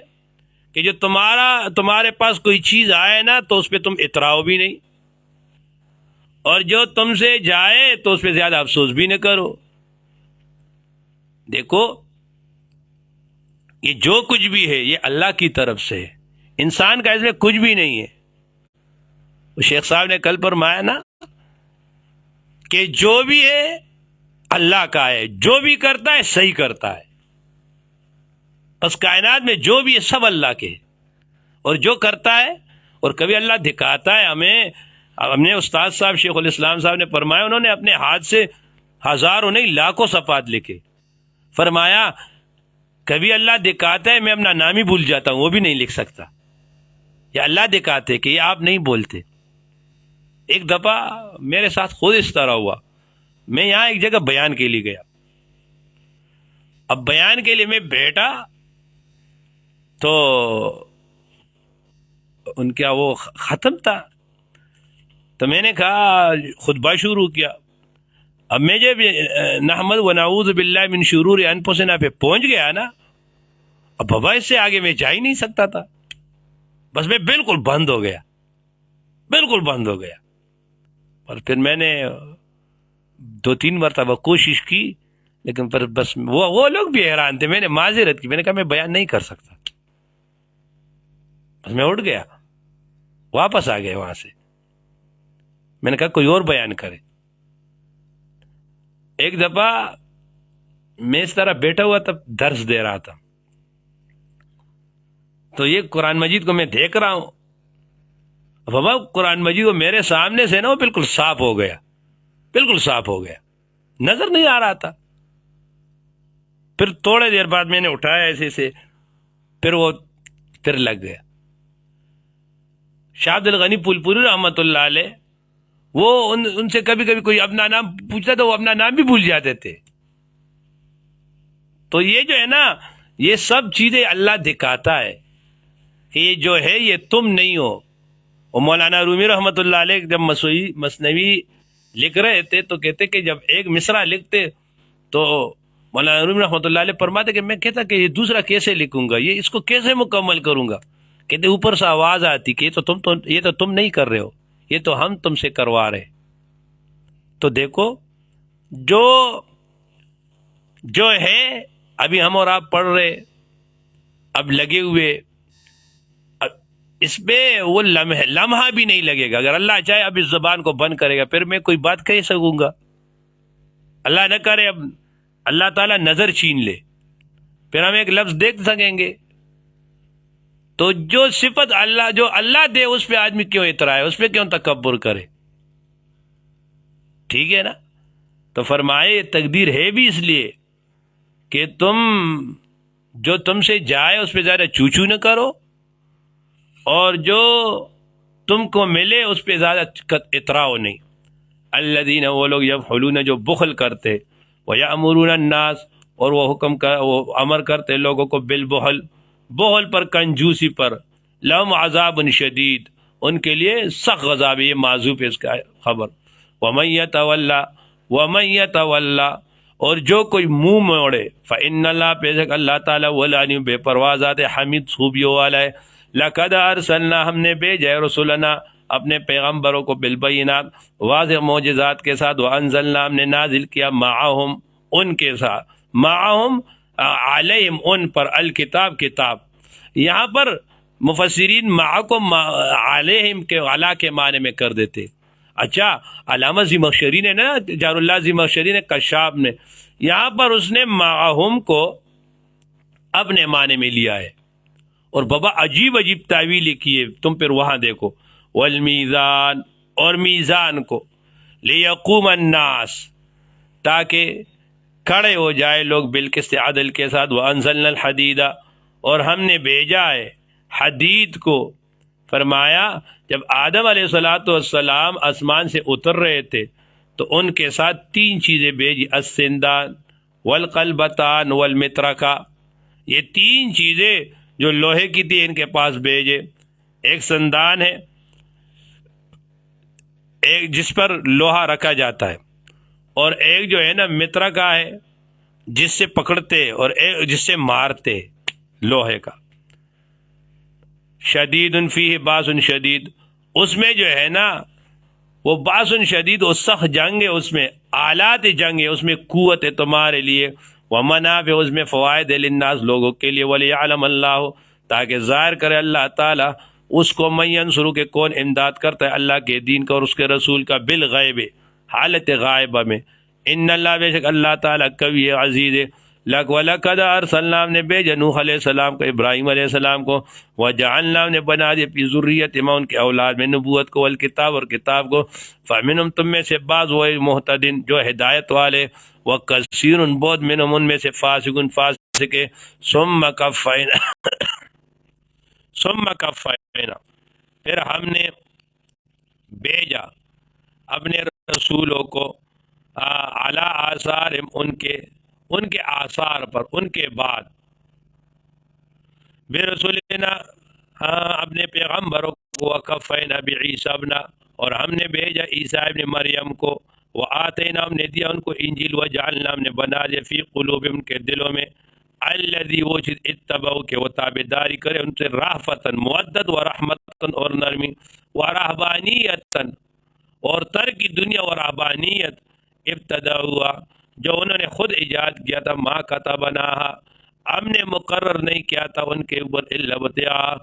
کہ جو تمہارے پاس کوئی چیز آئے نا تو اس پہ تم اتراؤ بھی نہیں، اور جو تم سے جائے تو اس پہ زیادہ افسوس بھی نہ کرو۔ دیکھو یہ جو کچھ بھی ہے یہ اللہ کی طرف سے ہے، انسان کا اس میں کچھ بھی نہیں ہے۔ وہ شیخ صاحب نے کل فرمایا نا کہ جو بھی ہے اللہ کا ہے، جو بھی کرتا ہے صحیح کرتا ہے، بس کائنات میں جو بھی ہے سب اللہ کے ہے، اور جو کرتا ہے، اور کبھی اللہ دکھاتا ہے ہمیں، ہم نے استاد صاحب شیخ الاسلام صاحب نے فرمایا، انہوں نے اپنے ہاتھ سے ہزاروں نہیں لاکھوں صفحات لکھے، فرمایا کبھی اللہ دکھاتا ہے میں اپنا نام ہی بھول جاتا ہوں، وہ بھی نہیں لکھ سکتا، یا اللہ دکھاتے کہ یہ آپ نہیں بولتے۔ ایک دفعہ میرے ساتھ خود اس طرح ہوا، میں یہاں ایک جگہ بیان کے لیے گیا، اب بیان کے لیے میں بیٹھا تو ان کا وہ ختم تھا، تو میں نے کہا خطبہ شروع کیا، اب میں جب نحمد و نعوذ باللہ من شرور انفسنا پہ پہنچ گیا نا، اب بابا اس سے آگے میں جا ہی نہیں سکتا تھا، بس میں بالکل بند ہو گیا، بالکل بند ہو گیا۔ اور پھر میں نے 2-3 مرتبہ کوشش کی، لیکن پر بس وہ لوگ بھی حیران تھے، میں نے معذرت کی، میں نے کہا میں بیان نہیں کر سکتا، بس میں اٹھ گیا، واپس آ گیا وہاں سے، میں نے کہا کوئی اور بیان کرے۔ ایک دفعہ میں اس طرح بیٹھا ہوا تب درس دے رہا تھا، تو یہ قرآن مجید کو میں دیکھ رہا ہوں، بابا قرآن مجید وہ میرے سامنے سے نا وہ بالکل صاف ہو گیا، بالکل صاف ہو گیا، نظر نہیں آ رہا تھا۔ پھر تھوڑے دیر بعد میں نے اٹھایا ایسے سے، پھر لگ گیا۔ شاہ عبد الغنی پھول پوری رحمۃ اللہ علیہ، وہ ان سے کبھی کبھی کوئی اپنا نام پوچھتا تو وہ اپنا نام بھی بھول جاتے تھے۔ تو یہ جو ہے نا یہ سب چیزیں اللہ دکھاتا ہے کہ یہ جو ہے یہ تم نہیں ہو۔ اور مولانا رومی رحمۃ اللہ علیہ جب مثنوی لکھ رہے تھے تو کہتے کہ جب ایک مصرع لکھتے تو مولانا رومی رحمۃ اللہ علیہ فرماتے کہ میں کہتا کہ یہ دوسرا کیسے لکھوں گا، یہ اس کو کیسے مکمل کروں گا، کہتے اوپر سے آواز آتی کہ یہ تو تم نہیں کر رہے ہو، یہ تو ہم تم سے کروا رہے۔ تو دیکھو جو ہے ابھی ہم اور آپ پڑھ رہے، اب لگے ہوئے، اب اس پہ وہ لمحہ بھی نہیں لگے گا، اگر اللہ چاہے اب اس زبان کو بند کرے گا پھر میں کوئی بات کہہ سکوں گا، اللہ نہ کرے اب اللہ تعالیٰ نظر چھین لے پھر ہم ایک لفظ دیکھ سکیں گے۔ تو جو صفت جو اللہ دے اس پہ آدمی کیوں اترائے، اس پہ کیوں تکبر کرے، ٹھیک ہے نا۔ تو فرمائے تقدیر ہے بھی اس لیے کہ جو تم سے جائے اس پہ زیادہ چوچو نہ کرو، اور جو تم کو ملے اس پہ زیادہ اتراؤ نہیں۔ الذین وہ لوگ یبخلون جو بخل کرتے، ویأمرون الناس اور وہ امر کرتے لوگوں کو بالبخل، بخل پر، کنجوسی پر، لہم عذاب شدید ان کے لیے سخت عذاب، یہ معذوف ہے اس کا خبر۔ ومن یتولی اور جو کوئی منہ موڑے، فإن اللہ بے شک اللہ تعالیٰ وہ العلیم بے پرواہ ذات حمید خوبیوں والا ہے، لقد ارسلنا ہم نے بھیجا ہے رسولنا اپنے پیغمبروں کو بالبینات واضح معجزات کے ساتھ، وانزلنا ہم نے نازل کیا معہم ان کے ساتھ، معہم علیہم ان پر الکتاب کتاب. یہاں پر مفسرین معکم علیہم کے علا کے معنی میں کر دیتے. اچھا علامہ زمخشری نے نا، جار اللہ زمخشری نے، کشاف نے، یہاں پر اس نے معہم کو اپنے معنی میں لیا ہے، اور بابا عجیب عجیب تعویلیں کیے. تم پھر وہاں دیکھو، والمیزان، اور میزان کو، لیقوم الناس، تاکہ کھڑے ہو جائے لوگ بالقسط عدل کے ساتھ. وانزلنا الحدید، اور ہم نے بھیجا ہے حدید کو. فرمایا جب آدم علیہ والسلام آسمان سے اتر رہے تھے تو ان کے ساتھ 3 چیزیں بھیجی، السندان والقلبتان والمطرقہ. یہ 3 چیزیں جو لوہے کی تھی ان کے پاس بھیجے. ایک سندان ہے، ایک جس پر لوہا رکھا جاتا ہے، اور ایک جو ہے نا مطرقہ ہے جس سے پکڑتے، اور ایک جس سے مارتے لوہے کا. شدید فیہ باس شدید، اس میں جو ہے نا وہ باس شدید، وہ سخت جنگ ہے، اس میں آلات جنگ ہے، اس میں قوت ہے تمہارے لیے. ومنافع، اس میں فوائد ہے للناس لوگوں کے لیے. ولیعلم اللہ، تاکہ ظاہر کرے اللہ تعالی اس کو، من ینصرو کہ کون امداد کرتا ہے اللہ کے دین کا اور اس کے رسول کا، بالغیب، حالت غائبہ میں. ان اللہ، بے شک اللہ تعالی قوی عزیز ہے. وَلَقَدْ أَرْسَلْنَا، ہم نے بھیجا نوح علیہ السلام کو، ابراہیم علیہ السلام کو. وَجَعَلْنَا، ہم نے بنا دیا فی ذریت میں ان کے اولاد میں نبوت کو، والکتاب، اور کتاب کو. فَمِنْهُمْ، تم میں سے بعض وہ محتدین جو ہدایت والے، وَكَثِيرٌ بہت منہم ان میں سے فاسقون فاسق. ثُمَّ كَفَّيْنَا، پھر ہم نے بھیجا اپنے رسولوں کو، علی آثار، ان کے آثار پر، ان کے بعد، برسولنا، اپنے پیغمبروں کو. وکفینا بعیسی ابن، اور ہم نے بھیجا عیسیٰ ابن مریم کو. وآتینا، ہم نے دیا ان کو انجیل. وجعلنا، ہم نے بنا دیا فی قلوبہم کے دلوں میں، الذی، وہ چیز، اتبعوا کہ وہ تابعداری کرے ان سے، رأفتاً مودت، ورحمتاً اور نرمی، ورہبانیتاً اور ترک دنیا، ورہبانیت ابتدعوا جو انہوں نے خود ایجاد کیا تھا، ما کتبناہا، ہم نے مقرر نہیں کیا تھا ان کے اوپر، الا ابتغاء،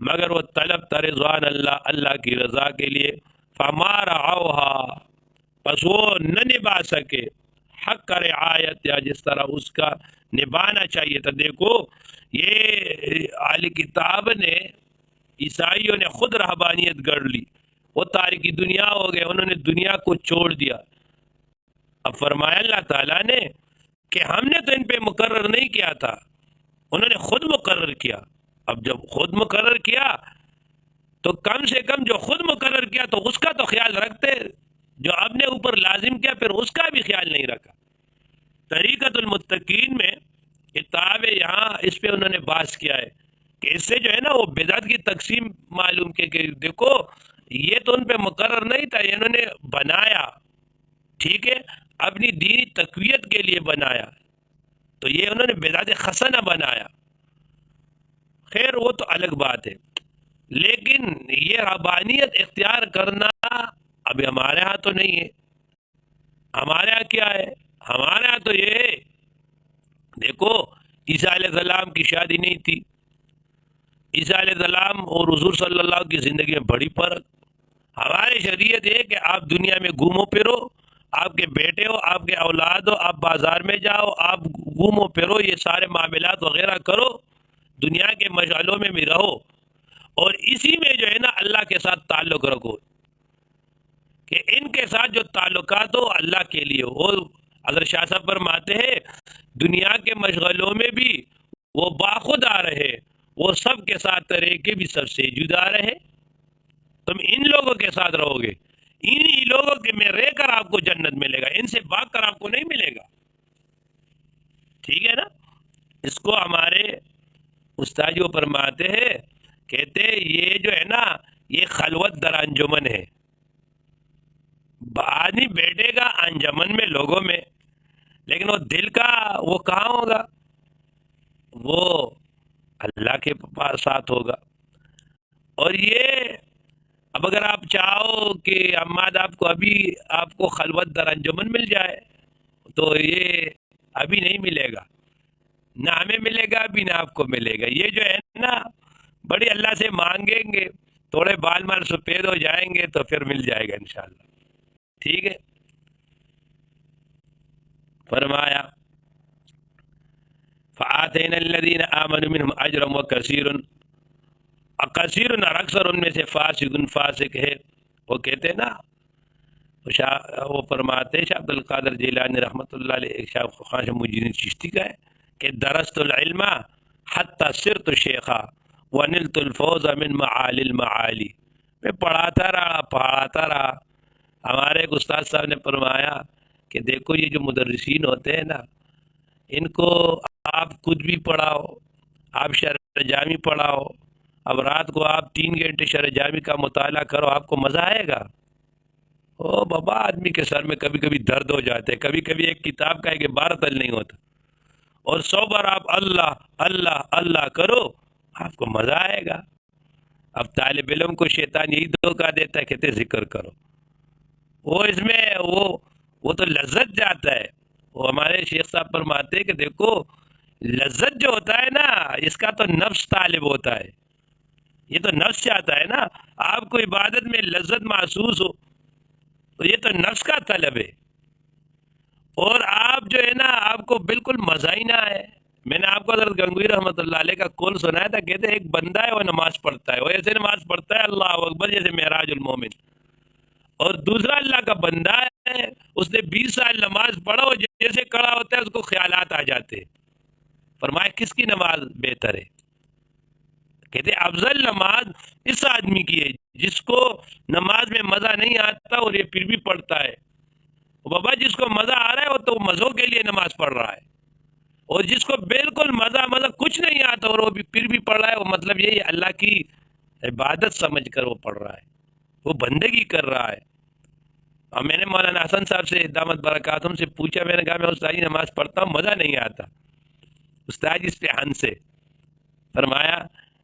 مگر وہ طلب تا رضوان اللہ، اللہ کی رضا کے لیے. فما رعوها، پس وہ نہ نبھا سکے، حق رعایت، یا جس طرح اس کا نبھانا چاہیے تھا. دیکھو یہ اہل کتاب نے، عیسائیوں نے خود رہبانیت گڑھ لی، وہ تارکی دنیا ہو گئے، انہوں نے دنیا کو چھوڑ دیا. اب فرمایا اللہ تعالیٰ نے کہ ہم نے تو ان پہ مقرر نہیں کیا تھا، انہوں نے خود مقرر کیا. اب جب خود مقرر کیا تو کم سے کم جو خود مقرر کیا تو اس کا تو خیال رکھتے، جو اپنے اوپر لازم کیا پھر اس کا بھی خیال نہیں رکھا. طریقت المتقین میں کتاب یہاں اس پہ انہوں نے بحث کیا ہے کہ اس سے جو ہے نا وہ بدعت کی تقسیم معلوم کہ دیکھو یہ تو ان پہ مقرر نہیں تھا، یہ انہوں نے بنایا، ٹھیک ہے، اپنی دینی تقویت کے لیے بنایا، تو یہ انہوں نے بدعت حسنہ بنایا. خیر وہ تو الگ بات ہے، لیکن یہ ربانیت اختیار کرنا ابھی ہمارے ہاں تو نہیں ہے. ہمارے ہاں کیا ہے؟ ہمارے ہاں تو یہ ہے، دیکھو عیسیٰ علیہ السلام کی شادی نہیں تھی، عیسیٰ علیہ السلام اور حضور صلی اللہ کی زندگی میں بڑی فرق. ہماری شریعت ہے کہ آپ دنیا میں گھومو پھرو، آپ کے بیٹے ہو، آپ کے اولاد ہو، آپ بازار میں جاؤ، آپ گھومو پھرو، یہ سارے معاملات وغیرہ کرو، دنیا کے مشغلوں میں بھی رہو، اور اسی میں جو ہے نا اللہ کے ساتھ تعلق رکھو، کہ ان کے ساتھ جو تعلقات ہو اللہ کے لیے ہو. اگر شاہ صاحب فرماتے ہیں دنیا کے مشغلوں میں بھی وہ باخدا رہے، وہ سب کے ساتھ رہ کے بھی سب سے جدا رہے. تم ان لوگوں کے ساتھ رہو گے، انہی لوگوں کے میں رہ کر آپ کو جنت ملے گا، ان سے بھاگ کر آپ کو نہیں ملے گا. ٹھیک ہے نا؟ اس کو ہمارے استاد جو فرماتے ہیں، کہتے یہ جو ہے نا یہ خلوت در انجمن ہے. آدمی بیٹھے گا انجمن میں لوگوں میں، لیکن وہ دل کا وہ کہاں ہوگا؟ وہ اللہ کے پاس ساتھ ہوگا. اور یہ اب اگر آپ چاہو کہ عماد آپ کو ابھی آپ کو خلوت در انجمن مل جائے تو یہ ابھی نہیں ملے گا، نہ ہمیں ملے گا ابھی نہ آپ کو ملے گا. یہ جو ہے نا بڑی اللہ سے مانگیں گے، تھوڑے بال مال سفید ہو جائیں گے تو پھر مل جائے گا انشاءاللہ. ٹھیک ہے. فرمایا فآتینا الذین آمنوا منہم اجرا وکثیر، کثیر اور اکثر ان میں سے فاسق ہے. وہ کہتے نا وہ فرماتے شاہ عبد القادر جیلانی رحمۃ اللہ علیہ، شاہ خواجہ معین الدین چشتی کا ہے کہ درست العلم حتی صرت شیخا ونلت الفوز من معالی المعالی. میں پڑھاتا رہا. ہمارے ایک استاد صاحب نے فرمایا کہ دیکھو یہ جو مدرسین ہوتے ہیں نا، ان کو آپ خود بھی پڑھاؤ، آپ شرح جامی پڑھاؤ، اب رات کو آپ 3 گھنٹے شرح جامی کا مطالعہ کرو، آپ کو مزہ آئے گا؟ او بابا، آدمی کے سر میں کبھی کبھی درد ہو جاتے، کبھی کبھی ایک کتاب کا ایک عبارت حل نہیں ہوتا، اور 100 بار آپ اللہ اللہ اللہ کرو، آپ کو مزہ آئے گا. اب طالب علم کو شیطان یہی دھوکہ دیتا ہے، کہتے ذکر کرو، وہ اس میں وہ تو لذت جاتا ہے. وہ ہمارے شیخ صاحب فرماتے ہیں کہ دیکھو لذت جو ہوتا ہے نا، اس کا تو نفس طالب ہوتا ہے، یہ تو نفس چاہتا ہے نا آپ کو عبادت میں لذت محسوس ہو، تو یہ تو نفس کا طلب ہے. اور آپ جو ہے نا آپ کو بالکل مزہ ہی نہ آئے. میں نے آپ کو حضرت گنگوئی رحمۃ اللہ علیہ کا قول سنایا تھا، کہتے ہیں ایک بندہ ہے وہ نماز پڑھتا ہے، وہ ایسے نماز پڑھتا ہے اللہ اکبر جیسے معراج المومن، اور دوسرا اللہ کا بندہ ہے اس نے 20 سال نماز پڑھا، اور جیسے کھڑا ہوتا ہے اس کو خیالات آ جاتے ہیں. فرمایا کس کی نماز بہتر ہے؟ کہتے افضل نماز اس آدمی کی ہے جس کو نماز میں مزہ نہیں آتا اور یہ پھر بھی پڑھتا ہے. بابا جس کو مزہ آ رہا ہے وہ تو مزوں کے لیے نماز پڑھ رہا ہے، اور جس کو بالکل مزہ کچھ نہیں آتا اور وہ بھی پھر بھی پڑھ رہا ہے، وہ مطلب یہی اللہ کی عبادت سمجھ کر وہ پڑھ رہا ہے، وہ بندگی کر رہا ہے. اور میں نے مولانا حسن صاحب سے دامت برکاتہم سے پوچھا، میں نے کہا میں استاد نماز پڑھتا ہوں مزہ نہیں آتا. استاد اس پہ ہنسے. فرمایا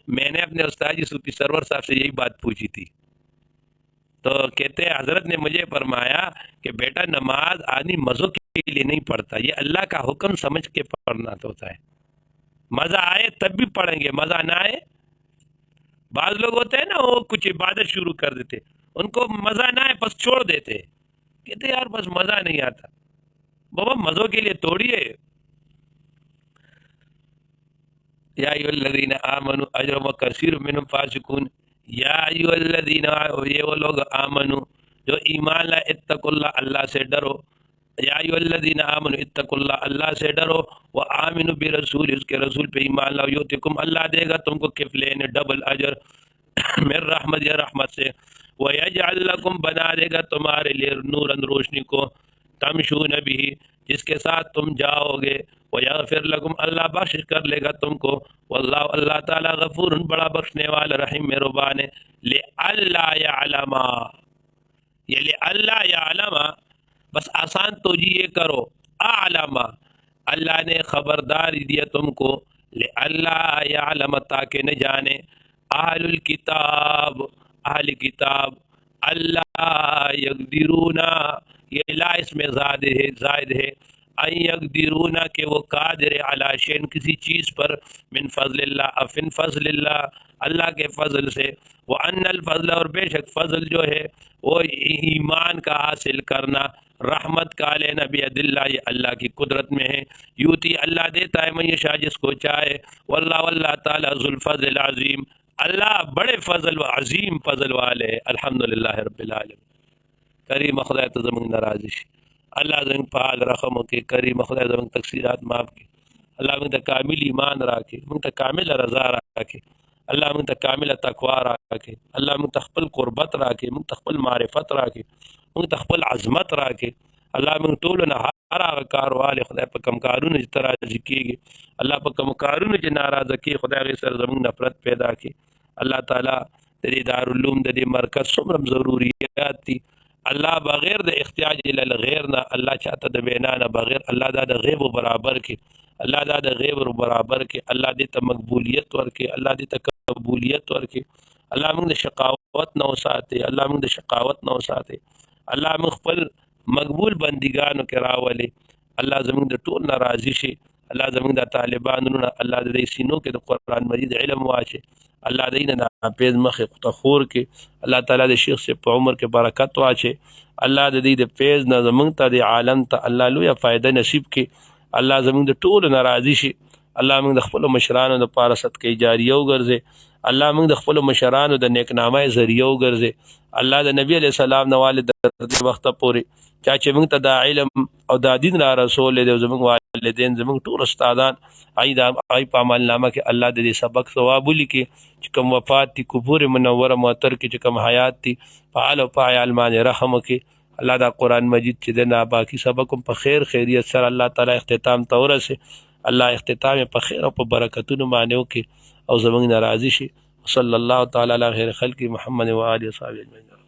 میں نے اپنے استاد صوفی سرور صاحب سے یہی بات پوچھی تھی، تو کہتے ہیں حضرت نے مجھے فرمایا کہ بیٹا نماز آدمی مزوں کے لیے نہیں پڑھتا، یہ اللہ کا حکم سمجھ کے پڑھنا تو ہوتا ہے. مزہ آئے تب بھی پڑھیں گے، مزہ نہ آئے. بعض لوگ ہوتے ہیں نا وہ کچھ عبادت شروع کر دیتے، ان کو مزہ نہ آئے بس چھوڑ دیتے، کہتے یار بس مزہ نہیں آتا. بابا مزوں کے لیے توڑیے. یا ایھا الذین آمنوا اجر وکثیر منهم فاسقون. یا ایھا الذین، یہ وہ لوگ آمنو جو ایمان لائے، اتقوا اللہ، اللہ سے ڈرو. یا ایھا الذین آمنوا اتقوا اللہ، اللہ سے ڈرو. وآمنوا برسول، اس کے رسول پہ ایمان لاؤ. یؤتکم، اللہ دے گا تم کو کفلین، ڈبل اجر من رحمت، یا رحمت سے. ویجعل لکم، بنا دے گا تمہارے لیے نورا، روشنی کو، تمشون بھی، جس کے ساتھ تم جاؤ گے. ویغفر لکم، اللہ بخش کر لے گا تم کو. واللہ، اللہ تعالی غفور، بڑا بخشنے والا، رحیم مہربان ہے. لئلا یعلم، یہ لئلا یعلم، بس آسان تو جی یہ کرو، اعلم، اللہ نے خبرداری دیا تم کو، لئلا یعلم، تاکہ نہ جانے، اہل الکتاب، اہل کتاب، اللہ یقدرون، یہ لا اس میں زائد ہے، ان یقدرون، کہ وہ قادر علی شیء، کسی چیز پر، من فضل اللہ، افن فضل اللہ، اللہ کے فضل سے. وان الفضل، اور بے شک فضل جو ہے وہ ایمان کا حاصل کرنا، رحمت کا لینا، بید اللہ، یہ اللہ کی قدرت میں ہے. یوتی، اللہ دیتا ہے، من یشاء، جس کو چاہے. واللہ، واللہ تعالی ذو الفضل العظیم، اللہ بڑے فضل و عظیم فضل والے ہے. الحمدللہ رب العالمین. کریم خدای ته زموږ ناراضي شي، الله زموږ په حال رحم وکړي. کریم خدای زموږ تقصیرات معاف کړي. الله موږ ته کامل ایمان راکړي، موږ ته کامل رضا راکړي. الله موږ ته کامل تقوا راکړي. الله موږ ته خپل قربت راکړي، موږ ته خپل معرفت راکړي، موږ ته خپل عظمت راکړي. الله موږ ټول نه هر هغه کارواله خدای په کم کارونه چې تراضي کیږي، الله په کم کارونه چې ناراضه کیږي، خدای غي سره زموږ نفرت پیدا کړي. الله تعالی د دې دارالعلوم د دې مرکز څومره ضروريات دي، اللہ بغیر د احتیاج الغیر نہ، اللہ چاہتا د بینا نہ بغیر، اللہ دا د غیب و برابر کے، اللہ دا د غیب و برابر کے، اللہ دې ته مقبولیت ورکې، اللہ دې ته قبولیت ورکې، الله موږ د شقاوت نه وساتي، الله موږ د شقاوت نه وساتي، الله موږ خپل مقبول بندګانو کې راولي، الله زموږ د ټول ناراضي شي، الله زموږ د طالبانو نه الله د دې سینو کې د قرآن مجید علم واچي، الله دې نه ناپیز مخې تخور کې، الله تعالی د شیخ سے په عمر کې برکت واچي، الله د دې د فیض نه زموږ ته د عالم ته الله لویه فائدہ نصیب کړي، الله زموږ د ټول ناراضي شي، الله موږ د خپل مشرانو د پاره صدقې جاریه وګرځي، الله موږ د خپل مشرانو د نیکنامۍ ذریعہ وګرځي، الله د نبی علیہ السلام نه والد د وخت پورې چا چې موږ ته د علم او د دین را رسول دي، زموږ والدین زموږ ټول استادان ای په عمل نامه کې الله د دې سبق ثواب ولیکي، چې کوم وفات دي کفر منوره موتر کې چې کوم حیات دي فعال او فاعل باندې رحم وکي، الله دا قرآن مجید چې د نا باقی سبق په خیر خیریت سره الله تعالی اختتام ته ورسي، الله اختتام په خیر او په برکتونو باندې وکي او زموږ ناراضي شي. صلی الله تعالی علی خیر خلق محمد و آله و صحبه اجمعین.